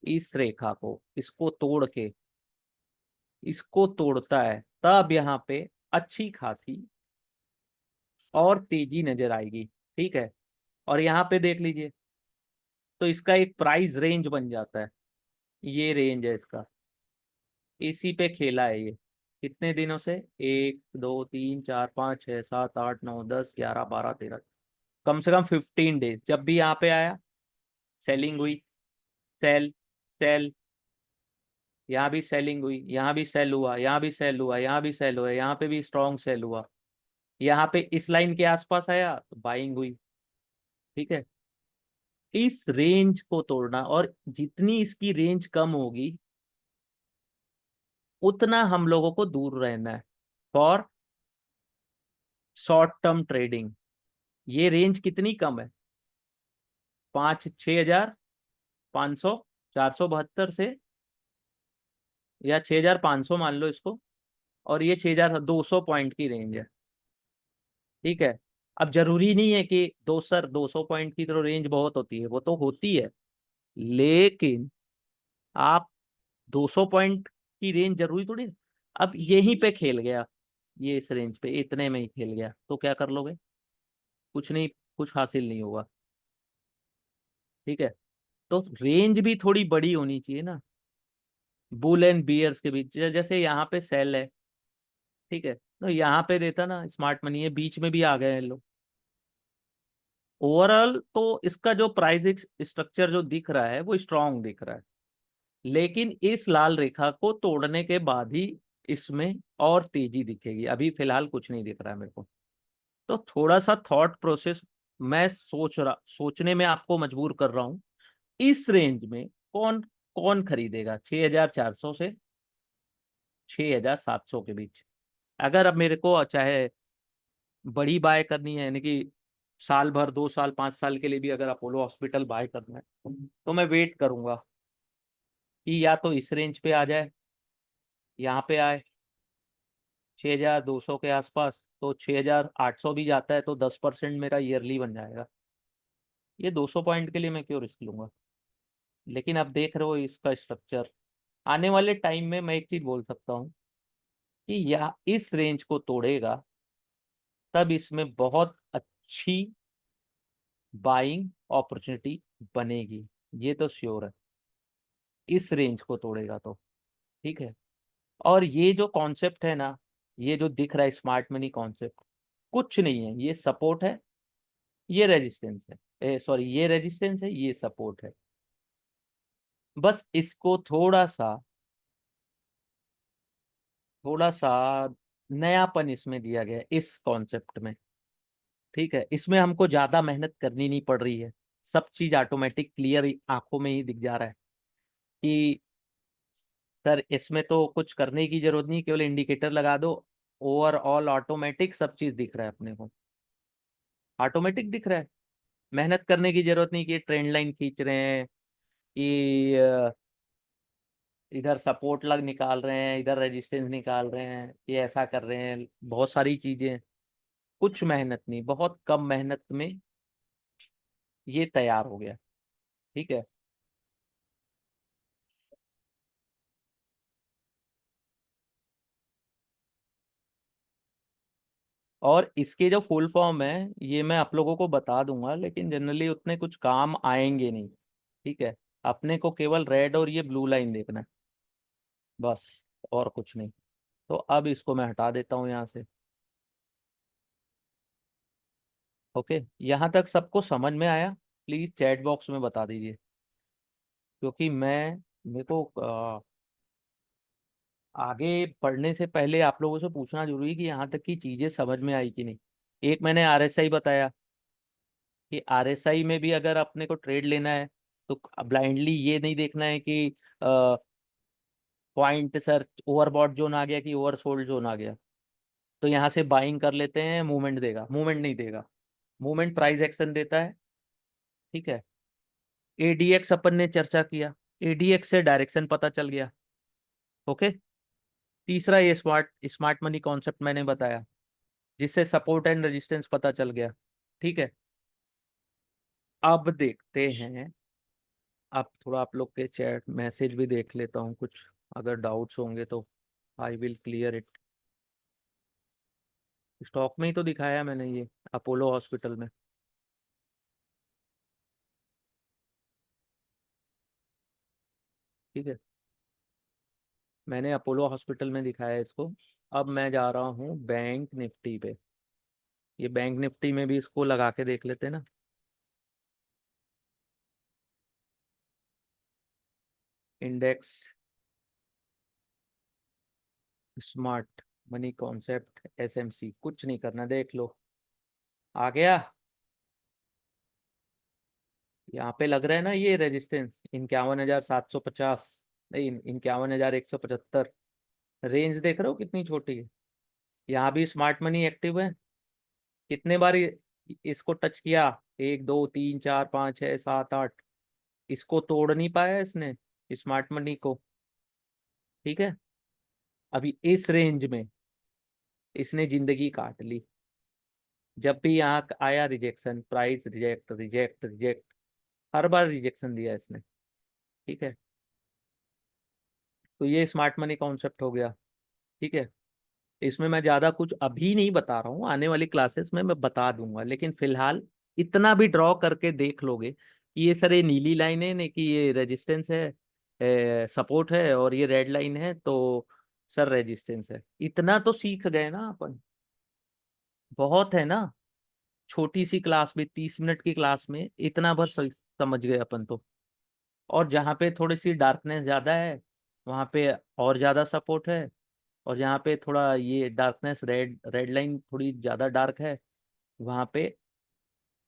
इस रेखा को इसको तोड़ता है, तब यहाँ पे अच्छी खासी और तेजी नजर आएगी, ठीक है। और यहाँ पे देख लीजिए, तो इसका एक प्राइस रेंज बन जाता है, ये रेंज है इसका, इसी पे खेला है ये कितने दिनों से, 1 2 3 4 5 6 7 8 9 10 11 12 13, कम से कम 15 डेज। जब भी यहाँ पे आया सेलिंग हुई, सेल सेल, यहाँ भी सेलिंग हुई, यहाँ भी सेल हुआ, यहाँ भी सेल हुआ, यहाँ भी सेल हुआ, यहाँ पे भी स्ट्रॉन्ग सेल हुआ, यहाँ पे इस लाइन के आसपास आया तो बाइंग हुई, ठीक है। इस रेंज को तोड़ना, और जितनी इसकी रेंज कम होगी उतना हम लोगों को दूर रहना है फॉर शॉर्ट टर्म ट्रेडिंग। ये रेंज कितनी कम है, 6,500 472 से, या 6,500 मान लो इसको, और ये 6,200 पॉइंट की रेंज है, ठीक है। अब जरूरी नहीं है कि 200 पॉइंट की तो रेंज बहुत होती है, वो तो होती है, लेकिन आप 200 पॉइंट की रेंज जरूरी थोड़ी है। अब यहीं पे खेल गया, ये इस रेंज पे इतने में ही खेल गया, तो क्या कर लोगे? कुछ नहीं, कुछ हासिल नहीं होगा। ठीक है। तो रेंज भी थोड़ी बड़ी होनी चाहिए ना, बुल एंड बियर्स के बीच। जैसे यहाँ पे सेल है, ठीक है, तो यहाँ पे देता ना स्मार्ट मनी है, बीच में भी आ गए हैं लोग। ओवरऑल तो इसका जो प्राइस स्ट्रक्चर जो दिख रहा है वो स्ट्रांग दिख रहा है, लेकिन इस लाल रेखा को तोड़ने के बाद ही इसमें और तेजी दिखेगी। अभी फिलहाल कुछ नहीं दिख रहा है मेरे को। तो थोड़ा सा थॉट प्रोसेस मैं सोचने में आपको मजबूर कर रहा हूं। इस रेंज में कौन कौन खरीदेगा 6400 से 6700 के बीच? अगर अब मेरे को चाहे बड़ी बाय करनी है, यानी कि साल भर 2 साल 5 साल के लिए भी अगर अपोलो हॉस्पिटल बाय करना है, तो मैं वेट करूंगा कि या तो इस रेंज पे आ जाए, यहाँ पे आए 6200 के आसपास, तो 6800 भी जाता है तो 10% मेरा ईयरली बन जाएगा। ये 200 पॉइंट के लिए मैं क्यों रिस्क लूंगा? लेकिन अब देख रहे हो इसका स्ट्रक्चर, आने वाले टाइम में मैं एक चीज बोल सकता हूँ कि यह इस रेंज को तोड़ेगा, तब इसमें बहुत अच्छी बाइंग अपॉर्चुनिटी बनेगी, ये तो श्योर है, इस रेंज को तोड़ेगा तो। ठीक है। और ये जो कॉन्सेप्ट है ना, ये जो दिख रहा है स्मार्ट मनी कॉन्सेप्ट, कुछ नहीं है, ये सपोर्ट है, ये रेजिस्टेंस है, सॉरी, ये रेजिस्टेंस है, ये सपोर्ट है। बस इसको थोड़ा सा नयापन इसमें दिया गया है इस कॉन्सेप्ट में। ठीक है, इसमें हमको ज्यादा मेहनत करनी नहीं पड़ रही है, सब चीज ऑटोमेटिक क्लियर आंखों में ही दिख जा रहा है कि सर इसमें तो कुछ करने की जरूरत नहीं, केवल इंडिकेटर लगा दो, ओवरऑल ऑटोमेटिक सब चीज दिख रहा है अपने को, ऑटोमेटिक दिख रहा है। मेहनत करने की जरूरत नहीं कि ट्रेंड लाइन खींच रहे हैं, कि इधर सपोर्ट लग निकाल रहे हैं, इधर रेजिस्टेंस निकाल रहे हैं, कि ऐसा कर रहे हैं, बहुत सारी चीजें। कुछ मेहनत नहीं, बहुत कम मेहनत में ये तैयार हो गया। ठीक है। और इसके जो फुल फॉर्म है ये मैं आप लोगों को बता दूंगा, लेकिन जनरली उतने कुछ काम आएंगे नहीं। ठीक है। अपने को केवल रेड और ये ब्लू लाइन देखना है, बस, और कुछ नहीं। तो अब इसको मैं हटा देता हूँ यहाँ से। ओके, यहाँ तक सबको समझ में आया? प्लीज चैट बॉक्स में बता दीजिए, क्योंकि मेरे को आगे पढ़ने से पहले आप लोगों से पूछना जरूरी है कि यहाँ तक की चीजें समझ में आई कि नहीं। एक मैंने आरएसआई बताया कि आरएसआई में भी अगर अपने को ट्रेड लेना है तो ब्लाइंडली ये नहीं देखना है कि पॉइंट सर ओवरबॉट जोन आ गया कि ओवरसोल्ड जोन आ गया, तो यहाँ से बाइंग कर लेते हैं, मूवमेंट देगा, मूवमेंट नहीं देगा। मूवमेंट प्राइस एक्शन देता है। ठीक है। एडीएक्स अपन ने चर्चा किया, एडीएक्स से डायरेक्शन पता चल गया। ओके। तीसरा ये स्मार्ट स्मार्ट मनी कॉन्सेप्ट मैंने बताया, जिससे सपोर्ट एंड रेजिस्टेंस पता चल गया। ठीक है। अब देखते हैं, अब थोड़ा आप लोग के चैट मैसेज भी देख लेता हूँ, कुछ अगर डाउट्स होंगे तो I will clear it. Stock में ही तो दिखाया मैंने ये, अपोलो हॉस्पिटल में। ठीक है, मैंने अपोलो हॉस्पिटल में दिखाया है इसको। अब मैं जा रहा हूँ बैंक निफ्टी पे। ये बैंक निफ्टी में भी इसको लगा के देख लेते हैं ना। Index smart money concept SMC, कुछ नहीं करना, देख लो आ गया। यहाँ पे लग रहा है ना ये रेजिस्टेंस 51,750, नहीं 51,175। रेंज देख रहे हो कितनी छोटी है? यहाँ भी स्मार्ट मनी एक्टिव है। कितने बार इसको टच किया? 1 2 3 4 5 6 7 8, इसको तोड़ नहीं पाया इसने, स्मार्ट मनी को। ठीक है। अभी इस रेंज में इसने जिंदगी काट ली, जब भी यहाँ आया rejection, price reject reject reject, हर बार रिजेक्शन दिया इसने। ठीक है, तो ये स्मार्ट मनी कॉन्सेप्ट हो गया। ठीक है, इसमें मैं ज्यादा कुछ अभी नहीं बता रहा हूँ, आने वाली क्लासेस में मैं बता दूंगा, लेकिन फिलहाल इतना भी ड्रॉ करके देख लोगे कि ये सर, ये नीली लाइन है, नहीं कि ये रेजिस्टेंस है, सपोर्ट है, और ये रेड लाइन है, तो सर रेजिस्टेंस है, इतना तो सीख गए ना अपन। बहुत है ना, छोटी सी क्लास में, 30 मिनट की क्लास में इतना भर समझ गए अपन तो। और जहाँ पे थोड़ी सी डार्कनेस ज्यादा है, वहाँ पे और ज्यादा सपोर्ट है, और जहाँ पे थोड़ा ये डार्कनेस, रेड रेड लाइन थोड़ी ज्यादा डार्क है, वहाँ पे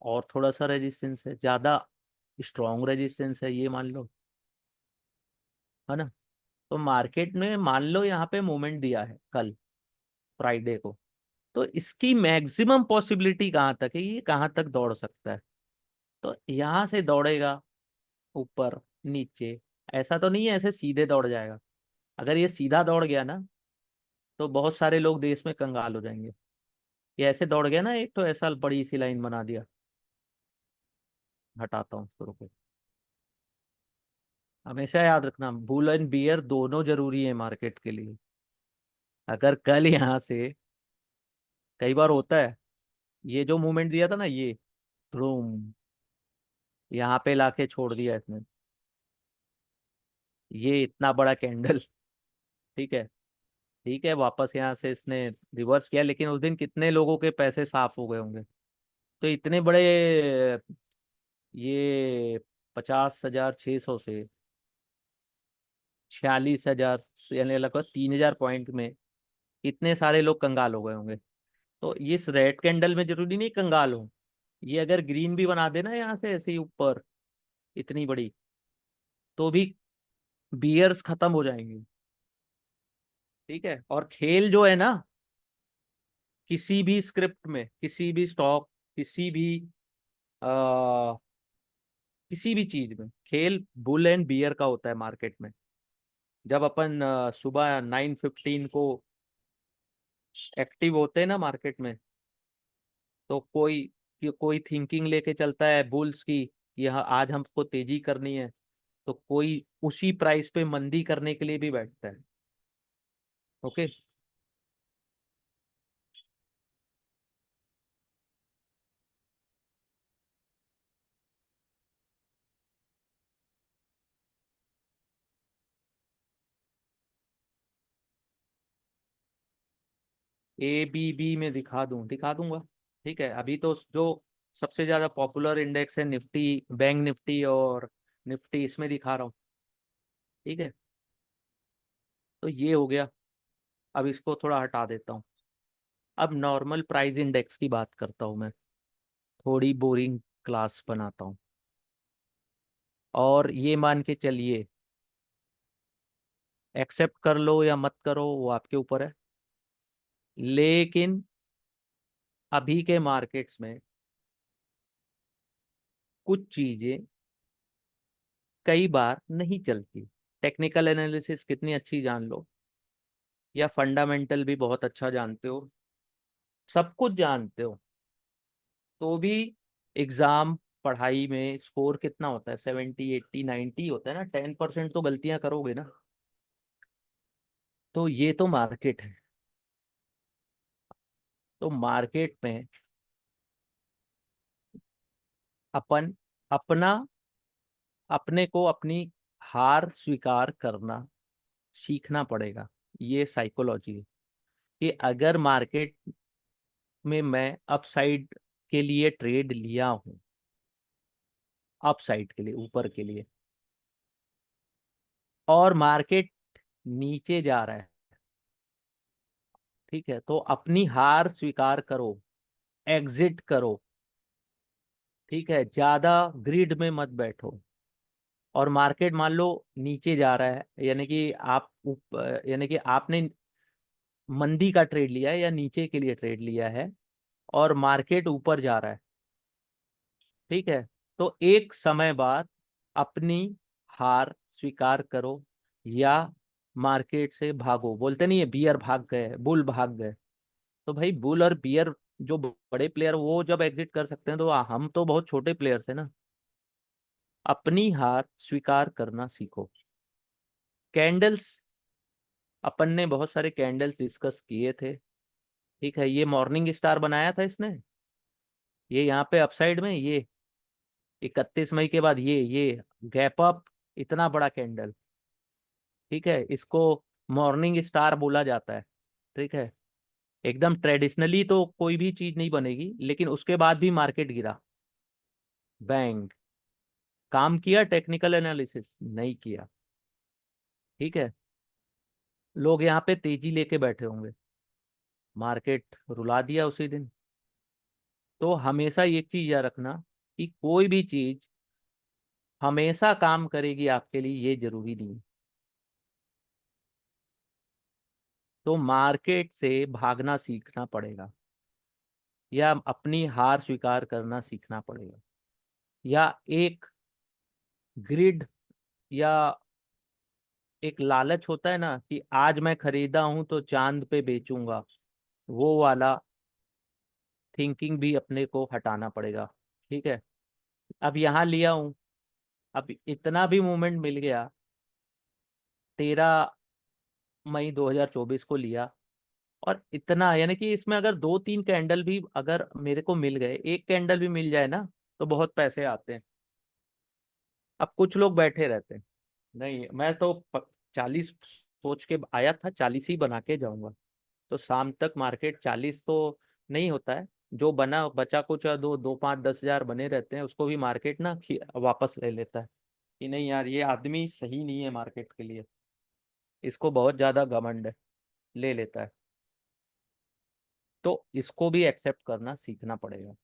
और थोड़ा सा रेजिस्टेंस है, ज्यादा स्ट्रॉन्ग रेजिस्टेंस है, ये मान लो, है ना। तो मार्केट में मान लो यहाँ पे मोमेंट दिया है कल, फ्राइडे को, तो इसकी मैक्सिमम पॉसिबिलिटी कहाँ तक है, ये कहाँ तक दौड़ सकता है। तो यहाँ से दौड़ेगा ऊपर नीचे, ऐसा तो नहीं है ऐसे सीधे दौड़ जाएगा। अगर ये सीधा दौड़ गया ना, तो बहुत सारे लोग देश में कंगाल हो जाएंगे। ये ऐसे दौड़ गया ना, एक तो ऐसा बड़ी सी लाइन बना दिया। हटाता हूँ इसको, रुको। हमेशा याद रखना, बुल एंड बियर दोनों जरूरी है मार्केट के लिए। अगर कल यहाँ से, कई बार होता है, ये जो मूवमेंट दिया था ना, ये धूम, यहाँ पे लाके छोड़ दिया इसने, ये इतना बड़ा कैंडल। ठीक है, ठीक है, वापस यहाँ से इसने रिवर्स किया, लेकिन उस दिन कितने लोगों के पैसे साफ हो गए होंगे। तो इतने बड़े, ये 50,600 से 46,000, यानी लगभग 3,000 पॉइंट में इतने सारे लोग कंगाल हो गए होंगे। तो ये इस रेड कैंडल में जरूरी नहीं कंगाल हो, ये अगर ग्रीन भी बना देना यहाँ से ऐसे ही ऊपर, इतनी बड़ी, तो भी बियर्स खत्म हो जाएंगे। ठीक है, और खेल जो है ना, किसी भी स्क्रिप्ट में, किसी भी स्टॉक, किसी भी आ, किसी भी चीज में खेल बुल एंड बियर का होता है मार्केट में। जब अपन सुबह 9:15 को एक्टिव होते हैं ना मार्केट में, तो कोई थिंकिंग लेके चलता है बुल्स की, यह आज हमको तेजी करनी है, तो कोई उसी प्राइस पे मंदी करने के लिए भी बैठता है। ओके। ABB में दिखा दूंगा। ठीक है, अभी तो जो सबसे ज्यादा पॉपुलर इंडेक्स है निफ्टी, बैंक निफ्टी और निफ्टी, इसमें दिखा रहा हूँ। ठीक है, तो ये हो गया। अब इसको थोड़ा हटा देता हूँ। अब नॉर्मल प्राइस इंडेक्स की बात करता हूँ मैं, थोड़ी बोरिंग क्लास बनाता हूँ। और ये मान के चलिए, एक्सेप्ट कर लो या मत करो वो आपके ऊपर है, लेकिन अभी के मार्केट्स में कुछ चीजें कई बार नहीं चलती। टेक्निकल एनालिसिस कितनी अच्छी जान लो, या फंडामेंटल भी बहुत अच्छा जानते हो, सब कुछ जानते हो, तो भी एग्जाम, पढ़ाई में स्कोर कितना होता है, 70, 80, 90 होता है ना, 10% तो गलतियां करोगे ना। तो ये तो मार्केट है। तो मार्केट में अपन अपना अपने को अपनी हार स्वीकार करना सीखना पड़ेगा। ये साइकोलॉजी है कि अगर मार्केट में मैं अपसाइड के लिए ट्रेड लिया हूं, अपसाइड के लिए, ऊपर के लिए, और मार्केट नीचे जा रहा है, ठीक है, तो अपनी हार स्वीकार करो, एग्जिट करो। ठीक है, ज्यादा ग्रिड में मत बैठो। और मार्केट मान लो नीचे जा रहा है, यानी कि यानी कि आपने मंदी का ट्रेड लिया है या नीचे के लिए ट्रेड लिया है, और मार्केट ऊपर जा रहा है। ठीक है, तो एक समय बाद अपनी हार स्वीकार करो, या मार्केट से भागो। बोलते नहीं है बियर भाग गए, बुल भाग गए, तो भाई बुल और बियर जो बड़े प्लेयर वो जब एग्जिट कर सकते हैं, तो हम तो बहुत छोटे प्लेयर्स हैं ना। अपनी हार स्वीकार करना सीखो। कैंडल्स, अपन ने बहुत सारे कैंडल्स डिस्कस किए थे। ठीक है, ये मॉर्निंग स्टार बनाया था इसने, ये यहाँ पे अपसाइड में, ये 31 मई के बाद ये गैप अप, इतना बड़ा कैंडल। ठीक है, इसको मॉर्निंग स्टार बोला जाता है। ठीक है, एकदम ट्रेडिशनली तो कोई भी चीज नहीं बनेगी, लेकिन उसके बाद भी मार्केट गिरा, बैंग। काम किया टेक्निकल एनालिसिस? नहीं किया। ठीक है, लोग यहाँ पे तेजी लेके बैठे होंगे, मार्केट रुला दिया उसी दिन। तो हमेशा एक चीज याद रखना कि कोई भी चीज हमेशा काम करेगी आपके लिए ये जरूरी नहीं। तो मार्केट से भागना सीखना पड़ेगा, या अपनी हार स्वीकार करना सीखना पड़ेगा, या एक ग्रिड, या एक लालच होता है ना कि आज मैं खरीदा हूं तो चांद पे बेचूंगा, वो वाला थिंकिंग भी अपने को हटाना पड़ेगा। ठीक है, अब यहाँ लिया हूं, अब इतना भी मूवमेंट मिल गया, 13 मई 2024 को लिया, और इतना, यानी कि इसमें अगर दो तीन कैंडल भी अगर मेरे को मिल गए, एक कैंडल भी मिल जाए ना, तो बहुत पैसे आते हैं। अब कुछ लोग बैठे रहते हैं, नहीं मैं तो 40 सोच के आया था, 40 ही बना के जाऊंगा। तो शाम तक मार्केट 40 तो नहीं होता है, जो बना बचा कुछ दो दो 5 10 हजार बने रहते हैं, उसको भी मार्केट ना वापस ले लेता है कि नहीं यार ये आदमी सही नहीं है मार्केट के लिए, इसको बहुत ज्यादा घमंड है, ले लेता है। तो इसको भी एक्सेप्ट करना सीखना पड़ेगा।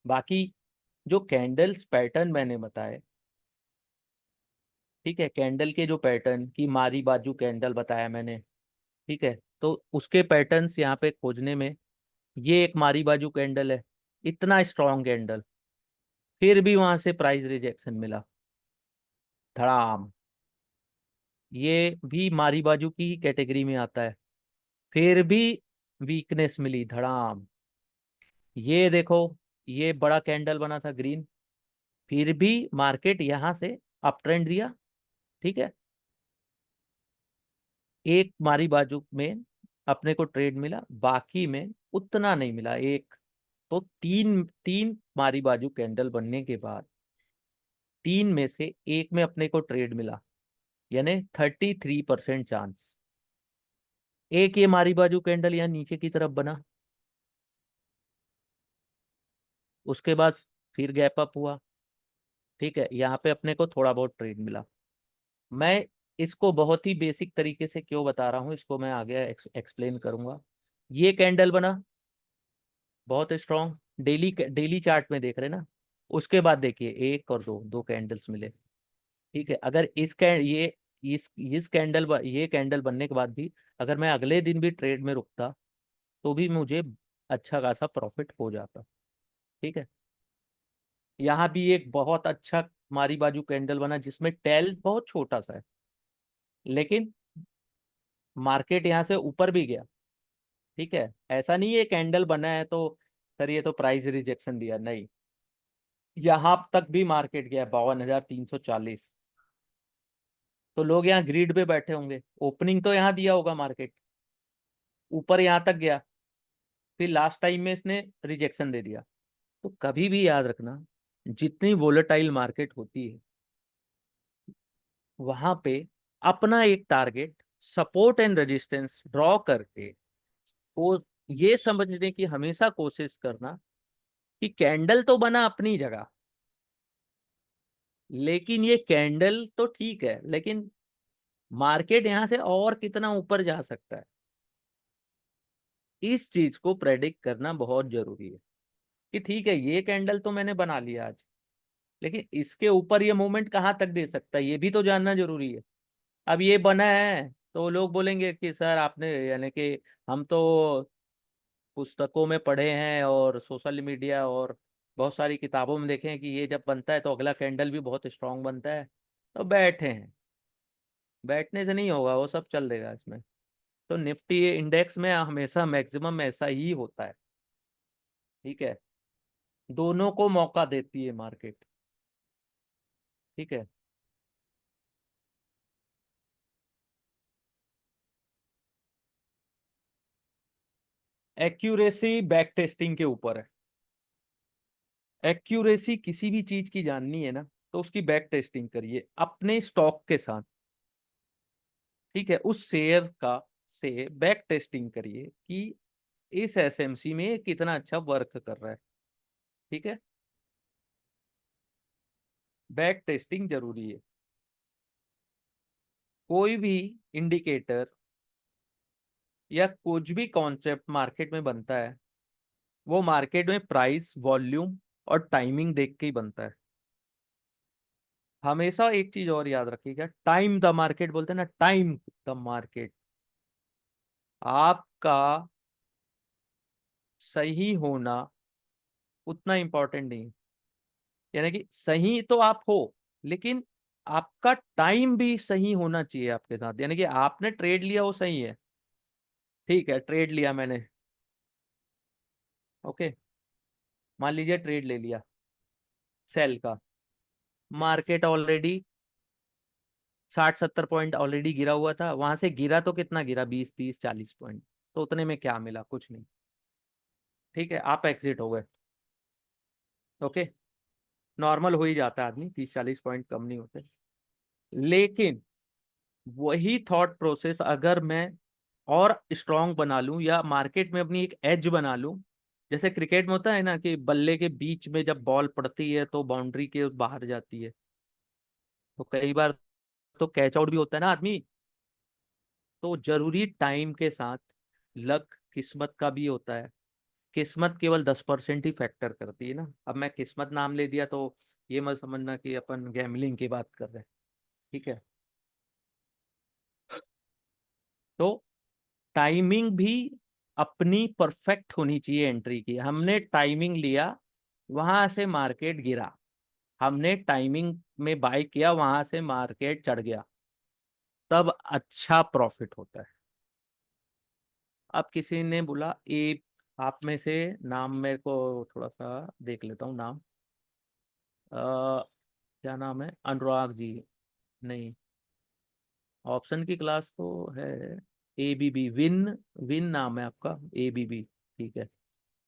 बाकी जो कैंडल्स पैटर्न मैंने बताए, ठीक है, कैंडल के जो पैटर्न की मारी बाजू कैंडल बताया मैंने, ठीक है, तो उसके पैटर्न्स यहाँ पे खोजने में, ये एक मारी बाजू कैंडल है, इतना स्ट्रॉन्ग कैंडल, फिर भी वहां से प्राइस रिजेक्शन मिला, धड़ाम। ये भी मारी बाजू की ही कैटेगरी में आता है, फिर भी वीकनेस मिली, धड़ाम। ये देखो, ये बड़ा कैंडल बना था ग्रीन, फिर भी मार्केट यहाँ से अप ट्रेंड दिया। ठीक है, एक मारी बाजू में अपने को ट्रेड मिला, बाकी में उतना नहीं मिला एक। तो तीन तीन मारी बाजू कैंडल बनने के बाद, तीन में से एक में अपने को ट्रेड मिला, यानी 33% चांस। एक ये मारी बाजू कैंडल यहाँ नीचे की तरफ बना, उसके बाद फिर गैप अप हुआ। ठीक है, यहाँ पे अपने को थोड़ा बहुत ट्रेड मिला। मैं इसको बहुत ही बेसिक तरीके से क्यों बता रहा हूँ, इसको मैं आगे एक्सप्लेन करूंगा। ये कैंडल बना बहुत स्ट्रॉन्ग, डेली डेली चार्ट में देख रहे हैं ना, उसके बाद देखिए एक और दो दो कैंडल्स मिले। ठीक है, अगर ये इस कैंडल ये कैंडल बनने के बाद भी अगर मैं अगले दिन भी ट्रेड में रुकता, तो भी मुझे अच्छा खासा प्रॉफिट हो जाता। ठीक है, यहाँ भी एक बहुत अच्छा मारी बाजू कैंडल बना, जिसमें टेल बहुत छोटा सा है, लेकिन मार्केट यहाँ से ऊपर भी गया। ठीक है, ऐसा नहीं है कैंडल बना है तो सर ये तो प्राइस रिजेक्शन दिया, नहीं, यहाँ तक भी मार्केट गया 52,340। तो लोग यहाँ ग्रिड पे बैठे होंगे, ओपनिंग तो यहाँ दिया होगा मार्केट, ऊपर यहाँ तक गया, फिर लास्ट टाइम में इसने रिजेक्शन दे दिया। तो कभी भी याद रखना, जितनी वोलेटाइल मार्केट होती है, वहां पे अपना एक target, support and resistance draw करके, वो ये समझने की हमेशा कोशिश करना कि कैंडल तो बना अपनी जगह, लेकिन ये कैंडल तो ठीक है, लेकिन मार्केट यहां से और कितना ऊपर जा सकता है, इस चीज को प्रेडिक्ट करना बहुत जरूरी है। कि ठीक है ये कैंडल तो मैंने बना लिया आज, लेकिन इसके ऊपर ये मूवमेंट कहाँ तक दे सकता है, ये भी तो जानना जरूरी है। अब ये बना है तो लोग बोलेंगे कि सर आपने, यानी कि हम तो पुस्तकों में पढ़े हैं और सोशल मीडिया और बहुत सारी किताबों में देखे हैं कि ये जब बनता है तो अगला कैंडल भी बहुत स्ट्रांग बनता है, तो बैठे हैं। बैठने से नहीं होगा, वो सब चल देगा इसमें। तो निफ्टी इंडेक्स में हमेशा मैक्सिमम ऐसा ही होता है। ठीक है, दोनों को मौका देती है मार्केट। ठीक है। एक्यूरेसी बैक टेस्टिंग के ऊपर है। एक्यूरेसी किसी भी चीज की जाननी है ना, तो उसकी बैक टेस्टिंग करिए अपने स्टॉक के साथ। ठीक है, उस शेयर का से बैक टेस्टिंग करिए कि इस एसएमसी में ये कितना अच्छा वर्क कर रहा है। ठीक है, बैक टेस्टिंग जरूरी है। कोई भी इंडिकेटर या कुछ भी कॉन्सेप्ट मार्केट में बनता है, वो मार्केट में प्राइस, वॉल्यूम और टाइमिंग देख के ही बनता है। हमेशा एक चीज और याद रखिएगा, टाइम द मार्केट बोलते हैं ना, टाइम द मार्केट। आपका सही होना उतना इंपॉर्टेंट नहीं है। यानी कि सही तो आप हो, लेकिन आपका टाइम भी सही होना चाहिए आपके साथ। यानी कि आपने ट्रेड लिया वो सही है, ठीक है, ट्रेड लिया मैंने, ओके, मान लीजिए ट्रेड ले लिया सेल का, मार्केट ऑलरेडी 60-70 पॉइंट ऑलरेडी गिरा हुआ था, वहां से गिरा तो कितना गिरा, 20-30-40 पॉइंट, तो उतने में क्या मिला, कुछ नहीं। ठीक है, आप एग्जिट हो गए, ओके, नॉर्मल हो ही जाता है आदमी, 30-40 पॉइंट कम नहीं होते। लेकिन वही थॉट प्रोसेस अगर मैं और स्ट्रांग बना लूं या मार्केट में अपनी एक एज बना लूं, जैसे क्रिकेट में होता है ना कि बल्ले के बीच में जब बॉल पड़ती है तो बाउंड्री के बाहर जाती है, तो कई बार तो कैच आउट भी होता है ना आदमी। तो जरूरी टाइम के साथ लक, किस्मत का भी होता है। किस्मत केवल 10% ही फैक्टर करती है ना। अब मैं किस्मत नाम ले दिया तो ये मत समझना कि अपन गैमलिंग की बात कर रहे हैं। ठीक है, तो टाइमिंग भी अपनी परफेक्ट होनी चाहिए एंट्री की। हमने टाइमिंग लिया, वहां से मार्केट गिरा, हमने टाइमिंग में बाय किया, वहां से मार्केट चढ़ गया, तब अच्छा प्रॉफिट होता है। अब किसी ने बोला ए, आप में से नाम मेरे को थोड़ा सा देख लेता हूँ नाम, क्या नाम है, अनुराग जी, नहीं, ऑप्शन की क्लास तो है, एबीबी विन, विन नाम है आपका, एबीबी, ठीक है,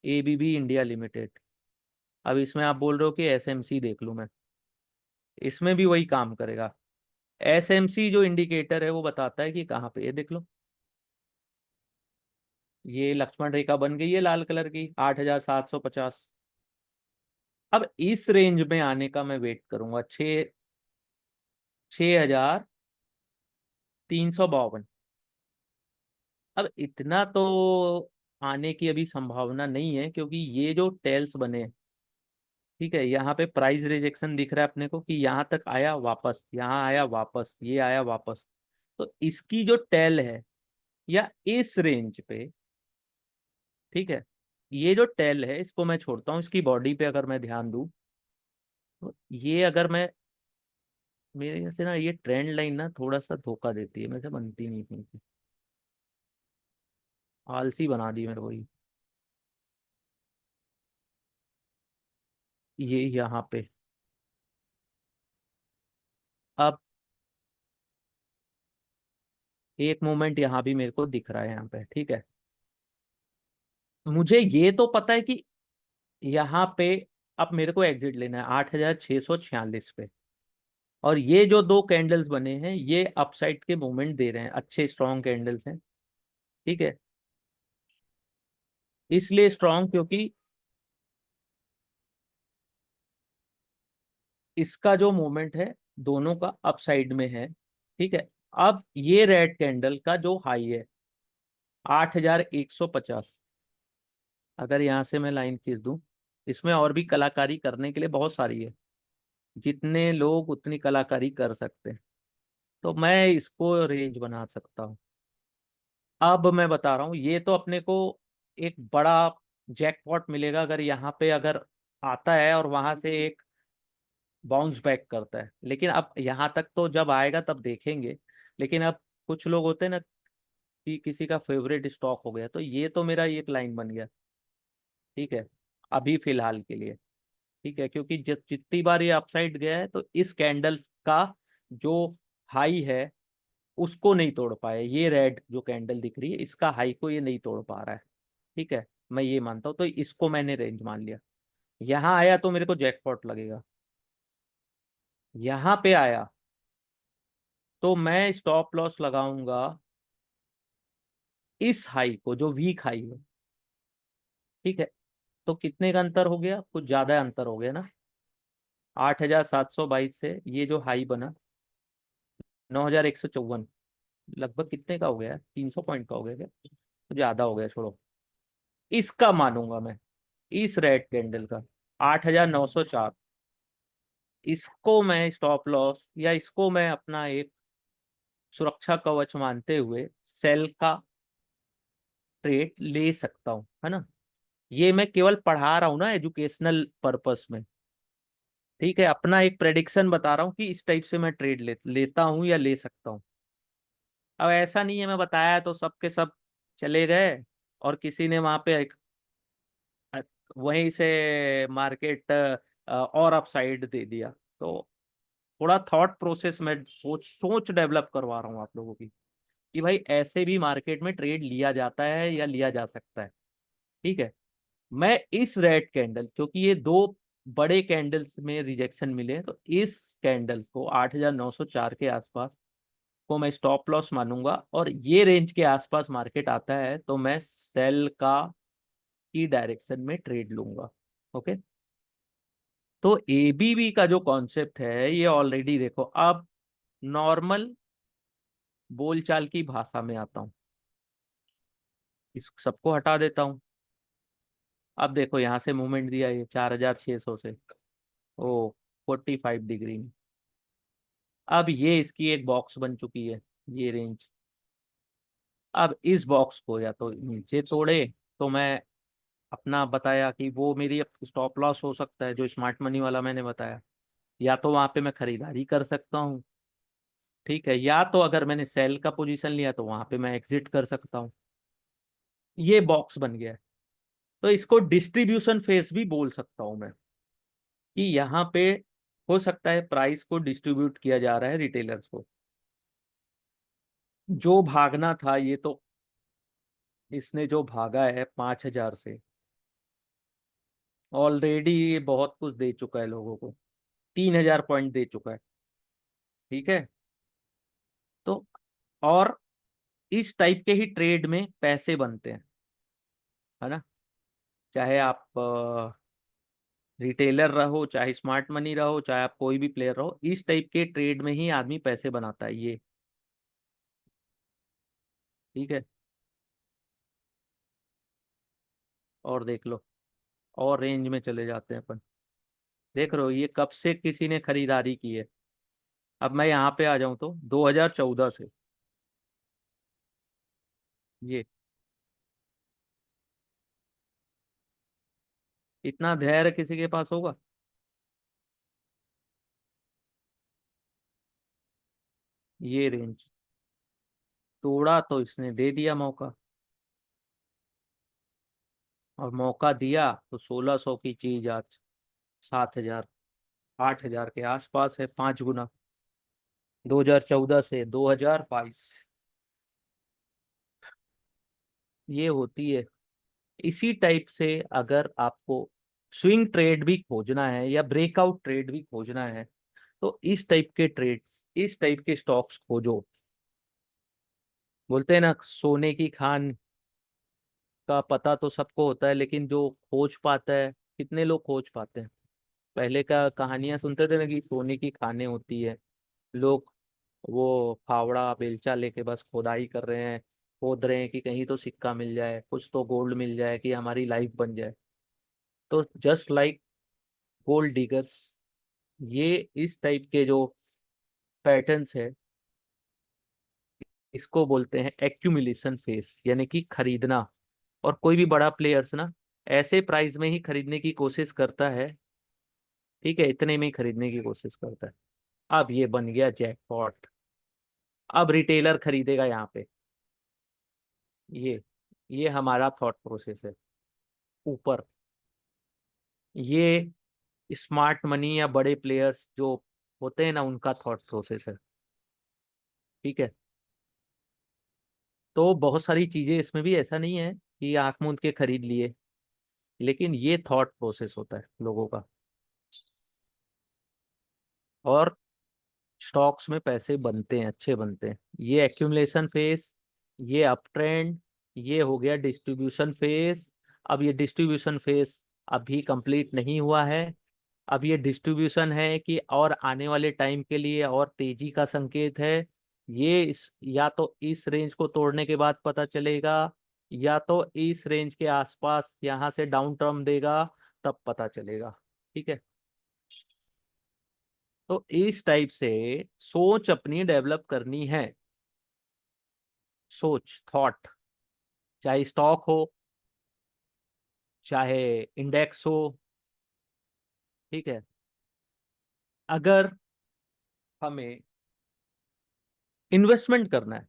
एबीबी इंडिया लिमिटेड। अब इसमें आप बोल रहे हो कि एसएमसी देख लूं मैं, इसमें भी वही काम करेगा। एसएमसी जो इंडिकेटर है वो बताता है कि कहाँ पे, ये देख लो, ये लक्ष्मण रेखा बन गई है लाल कलर की, 8,750। अब इस रेंज में आने का मैं वेट करूंगा, 6,352। अब इतना तो आने की अभी संभावना नहीं है, क्योंकि ये जो टेल्स बने हैं, ठीक है, यहाँ पे प्राइस रिजेक्शन दिख रहा है अपने को कि यहाँ तक आया वापस, यहाँ आया वापस, ये आया वापस। तो इसकी जो टेल है, या इस रेंज पे, ठीक है, ये जो टेल है इसको मैं छोड़ता हूँ, इसकी बॉडी पे अगर मैं ध्यान दूं, तो ये अगर मैं, मेरे यहाँ से ना ये ट्रेंड लाइन ना थोड़ा सा धोखा देती है, मेरे से बनती नहीं थी, आलसी बना दी मेरे को ये यहाँ पे। अब एक मोमेंट यहाँ भी मेरे को दिख रहा है यहाँ पे, ठीक है, मुझे ये तो पता है कि यहाँ पे अब मेरे को एग्जिट लेना है 8,646 पे, और ये जो दो कैंडल्स बने हैं ये अपसाइड के मूवमेंट दे रहे हैं, अच्छे स्ट्रॉन्ग कैंडल्स हैं। ठीक है, इसलिए स्ट्रॉन्ग क्योंकि इसका जो मूवमेंट है दोनों का अपसाइड में है। ठीक है, अब ये रेड कैंडल का जो हाई है 8,150, अगर यहाँ से मैं लाइन खींच दूं, इसमें और भी कलाकारी करने के लिए बहुत सारी है, जितने लोग उतनी कलाकारी कर सकते हैं, तो मैं इसको रेंज बना सकता हूँ। अब मैं बता रहा हूँ, ये तो अपने को एक बड़ा जैकपॉट मिलेगा अगर यहाँ पे अगर आता है और वहां से एक बाउंस बैक करता है, लेकिन अब यहाँ तक तो जब आएगा तब देखेंगे। लेकिन अब कुछ लोग होते हैं ना कि किसी का फेवरेट स्टॉक हो गया, तो ये तो मेरा एक लाइन बन गया। ठीक है, अभी फिलहाल के लिए। ठीक है, क्योंकि जितनी बार ये अपसाइड गया है तो इस कैंडल का जो हाई है उसको नहीं तोड़ पाए। ये रेड जो कैंडल दिख रही है इसका हाई को ये नहीं तोड़ पा रहा है। ठीक है, मैं ये मानता हूँ, तो इसको मैंने रेंज मान लिया। यहाँ आया तो मेरे को जैकपॉट लगेगा। यहाँ पे आया तो मैं स्टॉप लॉस लगाऊंगा इस हाई को, जो वीक हाई है। ठीक है, तो कितने का अंतर हो गया? कुछ ज्यादा अंतर हो गया ना। 8,722 से ये जो हाई बना 9,154, लगभग कितने का हो गया? 300 पॉइंट का हो गया क्या? तो ज्यादा हो गया, छोड़ो। इसका मानूंगा मैं, इस रेड कैंडल का 8,904, इसको मैं स्टॉप लॉस या इसको मैं अपना एक सुरक्षा कवच मानते हुए सेल का ट्रेड ले सकता हूँ, है ना। ये मैं केवल पढ़ा रहा हूँ ना, एजुकेशनल पर्पस में। ठीक है, अपना एक प्रेडिक्शन बता रहा हूँ कि इस टाइप से मैं ट्रेड लेता हूँ या ले सकता हूँ। अब ऐसा नहीं है मैं बताया तो सबके सब चले गए और किसी ने वहां पे अ, वहीं से मार्केट और अपसाइड दे दिया। तो थोड़ा थॉट प्रोसेस में सोच सोच डेवलप करवा रहा हूँ आप लोगों की, कि भाई ऐसे भी मार्केट में ट्रेड लिया जाता है या लिया जा सकता है। ठीक है, मैं इस रेड कैंडल, क्योंकि ये दो बड़े कैंडल्स में रिजेक्शन मिले हैं, तो इस कैंडल को 8,904 के आसपास को मैं स्टॉप लॉस मानूंगा, और ये रेंज के आसपास मार्केट आता है तो मैं सेल का की डायरेक्शन में ट्रेड लूंगा। ओके, तो एबीबी का जो कॉन्सेप्ट है ये ऑलरेडी देखो। अब नॉर्मल बोलचाल की भाषा में आता हूँ, इस सबको हटा देता हूँ। अब देखो यहाँ से मूवमेंट दिया ये 4,600 से, ओ 45 डिग्री में। अब ये इसकी एक बॉक्स बन चुकी है, ये रेंज। अब इस बॉक्स को या तो नीचे तोड़े तो मैं अपना बताया कि वो मेरी स्टॉप लॉस हो सकता है, जो स्मार्ट मनी वाला मैंने बताया। या तो वहां पे मैं खरीदारी कर सकता हूँ। ठीक है, या तो अगर मैंने सेल का पोजीशन लिया तो वहां पे मैं एग्जिट कर सकता हूँ। ये बॉक्स बन गया है। तो इसको डिस्ट्रीब्यूशन फेस भी बोल सकता हूँ मैं, कि यहाँ पे हो सकता है प्राइस को डिस्ट्रीब्यूट किया जा रहा है रिटेलर्स को। जो भागना था ये तो, इसने जो भागा है 5,000 से, ऑलरेडी ये बहुत कुछ दे चुका है लोगों को। 3,000 पॉइंट दे चुका है। ठीक है, तो और इस टाइप के ही ट्रेड में पैसे बनते हैं, है ना। चाहे आप रिटेलर रहो, चाहे स्मार्ट मनी रहो, चाहे आप कोई भी प्लेयर रहो, इस टाइप के ट्रेड में ही आदमी पैसे बनाता है ये। ठीक है, और देख लो, और रेंज में चले जाते हैं अपन। देख रहे हो ये कब से किसी ने खरीदारी की है। अब मैं यहाँ पे आ जाऊं तो 2014 से ये, इतना धैर्य किसी के पास होगा? ये रेंज तोड़ा तो इसने दे दिया मौका, और मौका दिया तो 1,600 की चीज आज 7,000 8,000 के आसपास है, 5 गुना। 2014 से 2022 ये होती है। इसी टाइप से अगर आपको स्विंग ट्रेड भी खोजना है या ब्रेकआउट ट्रेड भी खोजना है, तो इस टाइप के ट्रेड्स, इस टाइप के स्टॉक्स खोजो। बोलते हैं ना, सोने की खान का पता तो सबको होता है, लेकिन जो खोज पाता है, कितने लोग खोज पाते हैं? पहले का कहानियां सुनते थे ना कि सोने की खानें होती है, लोग वो फावड़ा बेलचा लेके बस खुदाई कर रहे हैं, खोद रहे हैं कि कहीं तो सिक्का मिल जाए, कुछ तो गोल्ड मिल जाए कि हमारी लाइफ बन जाए। तो जस्ट लाइक गोल्ड डिगर्स, ये इस टाइप के जो पैटर्न्स है, इसको बोलते हैं एक्यूमुलेशन फेस, यानी कि खरीदना। और कोई भी बड़ा प्लेयर्स ना ऐसे प्राइस में ही खरीदने की कोशिश करता है। ठीक है, इतने में ही खरीदने की कोशिश करता है। अब ये बन गया जैकपॉट। अब रिटेलर खरीदेगा यहाँ पे। ये ये हमारा थॉट प्रोसेस है ऊपर। ये स्मार्ट मनी या बड़े प्लेयर्स जो होते हैं ना, उनका थॉट प्रोसेस है। ठीक है। तो बहुत सारी चीजें इसमें भी ऐसा नहीं है कि आंख मूंद के खरीद लिए, लेकिन ये थॉट प्रोसेस होता है लोगों का। और स्टॉक्स में पैसे बनते हैं, अच्छे बनते हैं। ये एक्यूमुलेशन फेज, ये अप ट्रेंड, ये हो गया डिस्ट्रीब्यूशन फेज। अब ये डिस्ट्रीब्यूशन फेज अभी कंप्लीट नहीं हुआ है। अब ये डिस्ट्रीब्यूशन है कि और आने वाले टाइम के लिए और तेजी का संकेत है। ये या तो इस रेंज को तोड़ने के बाद पता चलेगा, या तो इस रेंज के आसपास यहाँ से डाउन टर्म देगा, तब पता चलेगा। ठीक है। तो इस टाइप से सोच अपनी डेवलप करनी है। सोच, थॉट, चाहे स्टॉक हो, चाहे इंडेक्स हो। ठीक है। अगर हमें इन्वेस्टमेंट करना है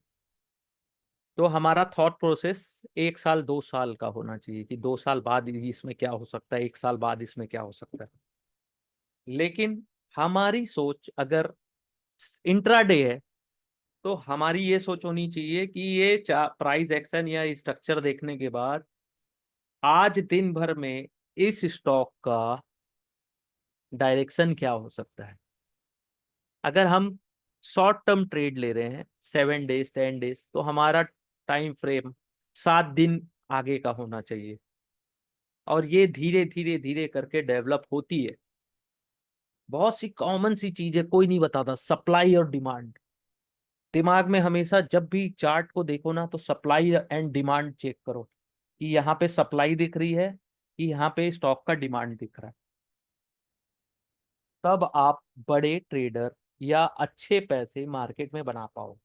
तो हमारा थॉट प्रोसेस 1 साल 2 साल का होना चाहिए, कि 2 साल बाद इसमें क्या हो सकता है, 1 साल बाद इसमें क्या हो सकता है। लेकिन हमारी सोच अगर इंट्राडे है, तो हमारी ये सोच होनी चाहिए कि ये प्राइस एक्शन या स्ट्रक्चर देखने के बाद आज दिन भर में इस स्टॉक का डायरेक्शन क्या हो सकता है। अगर हम शॉर्ट टर्म ट्रेड ले रहे हैं, 7 डेज 10 डेज, तो हमारा टाइम फ्रेम 7 दिन आगे का होना चाहिए। और ये धीरे धीरे धीरे करके डेवलप होती है। बहुत सी कॉमन सी चीजें कोई नहीं बताता, सप्लाई और डिमांड। दिमाग में हमेशा जब भी चार्ट को देखो ना, तो सप्लाई एंड डिमांड चेक करो, कि यहाँ पे सप्लाई दिख रही है कि यहाँ पे स्टॉक का डिमांड दिख रहा है। तब आप बड़े ट्रेडर या अच्छे पैसे मार्केट में बना पाओ।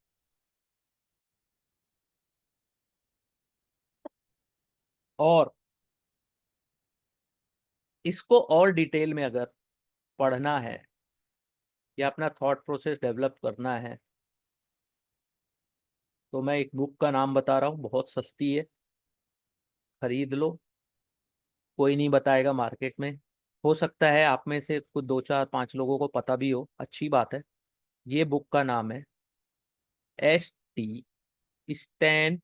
और इसको और डिटेल में अगर पढ़ना है या अपना थॉट प्रोसेस डेवलप करना है, तो मैं एक बुक का नाम बता रहा हूँ, बहुत सस्ती है, खरीद लो। कोई नहीं बताएगा मार्केट में। हो सकता है आप में से कुछ 2 4 5 लोगों को पता भी हो, अच्छी बात है। ये बुक का नाम है ST स्टैन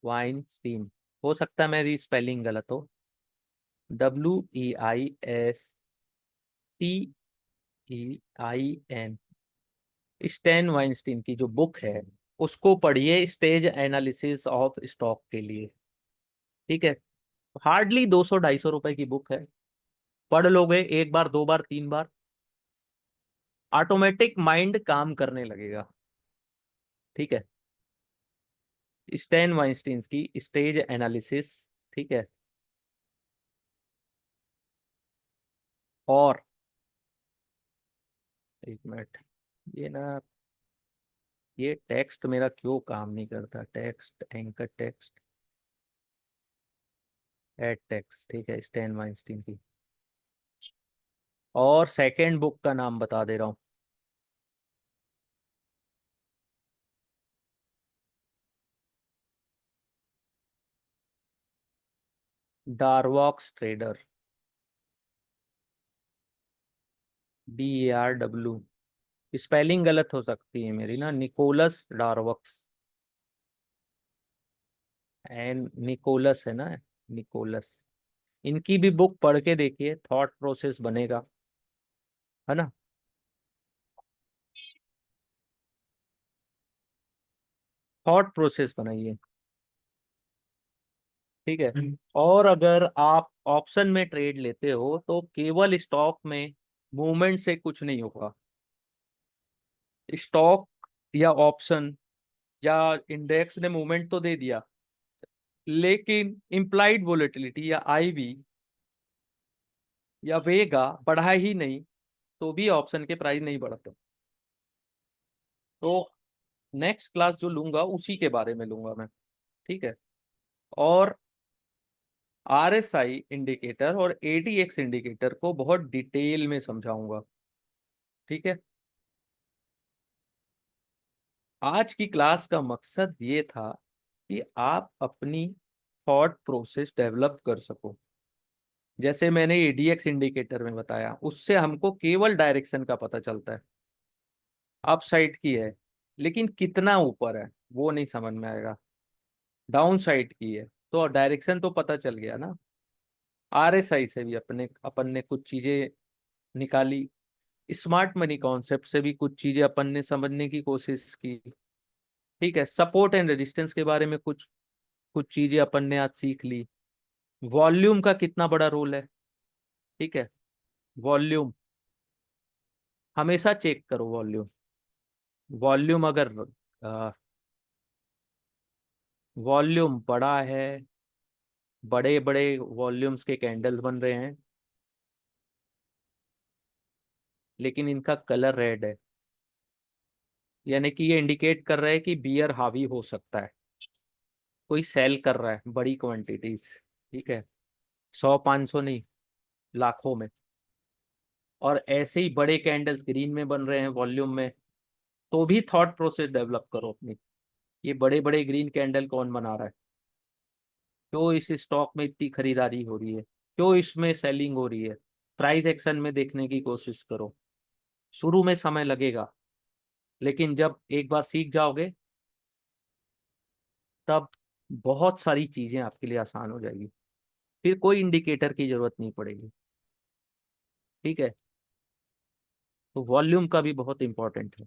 वाइनस्टीन। हो सकता है मेरी स्पेलिंग गलत हो। WEISTEIN। स्टैन वाइनस्टीन की जो बुक है, उसको पढ़िए स्टेज एनालिसिस ऑफ स्टॉक के लिए। ठीक है। हार्डली 200 250 रुपए की बुक है। पढ़ लोगे एक बार, 2 बार, 3 बार, ऑटोमेटिक माइंड काम करने लगेगा। ठीक है। स्टैन वाइंस्टीन की स्टेज एनालिसिस। ठीक है। और एक मिनट, ये ना, ये टेक्स्ट मेरा क्यों काम नहीं करता, text, anchor text, ad text. ठीक है, स्टैन वाइंस्टीन की। और सेकंड बुक का नाम बता दे रहा हूँ, डारवॉक्स ट्रेडर। DARW। स्पेलिंग गलत हो सकती है मेरी ना, निकोलस डारवॉक्स। एंड निकोलस है ना, निकोलस। इनकी भी बुक पढ़ के देखिए, थॉट प्रोसेस बनेगा, है ना। थॉट प्रोसेस बनाइए। ठीक है। और अगर आप ऑप्शन में ट्रेड लेते हो, तो केवल स्टॉक में मूवमेंट से कुछ नहीं होगा। स्टॉक या ऑप्शन या इंडेक्स ने मूवमेंट तो दे दिया, लेकिन इम्प्लाइड वोलेटिलिटी या IV या वेगा बढ़ा ही नहीं, तो भी ऑप्शन के प्राइस नहीं बढ़ते। तो नेक्स्ट क्लास जो लूंगा उसी के बारे में लूंगा मैं। ठीक है। और RSI इंडिकेटर और ADX इंडिकेटर को बहुत डिटेल में समझाऊंगा। ठीक है। आज की क्लास का मकसद ये था कि आप अपनी थॉट प्रोसेस डेवलप कर सको। जैसे मैंने एडीएक्स इंडिकेटर में बताया, उससे हमको केवल डायरेक्शन का पता चलता है, अप साइड की है, लेकिन कितना ऊपर है वो नहीं समझ में आएगा। डाउन साइड की है तो डायरेक्शन तो पता चल गया ना। आरएसआई से भी अपने अपन ने कुछ चीजें निकाली, स्मार्ट मनी कॉन्सेप्ट से भी कुछ चीजें अपन ने समझने की कोशिश की। ठीक है, सपोर्ट एंड रेजिस्टेंस के बारे में कुछ कुछ चीजें अपन ने आज सीख ली। वॉल्यूम का कितना बड़ा रोल है। ठीक है, वॉल्यूम हमेशा चेक करो। वॉल्यूम वॉल्यूम अगर वॉल्यूम बड़ा है, बड़े बड़े वॉल्यूम्स के कैंडल्स बन रहे हैं, लेकिन इनका कलर रेड है, यानी कि ये इंडिकेट कर रहा है कि बियर हावी हो सकता है, कोई सेल कर रहा है बड़ी क्वांटिटीज। ठीक है, 100 500 नहीं, लाखों में। और ऐसे ही बड़े कैंडल्स ग्रीन में बन रहे हैं वॉल्यूम में, तो भी थॉट प्रोसेस डेवलप करो अपनी। ये बड़े बड़े ग्रीन कैंडल कौन बना रहा है, क्यों इस स्टॉक में इतनी खरीदारी हो रही है, क्यों इसमें सेलिंग हो रही है, प्राइस एक्शन में देखने की कोशिश करो। शुरू में समय लगेगा, लेकिन जब एक बार सीख जाओगे, तब बहुत सारी चीजें आपके लिए आसान हो जाएगी, फिर कोई इंडिकेटर की जरूरत नहीं पड़ेगी। ठीक है, तो वॉल्यूम का भी बहुत इंपॉर्टेंट है।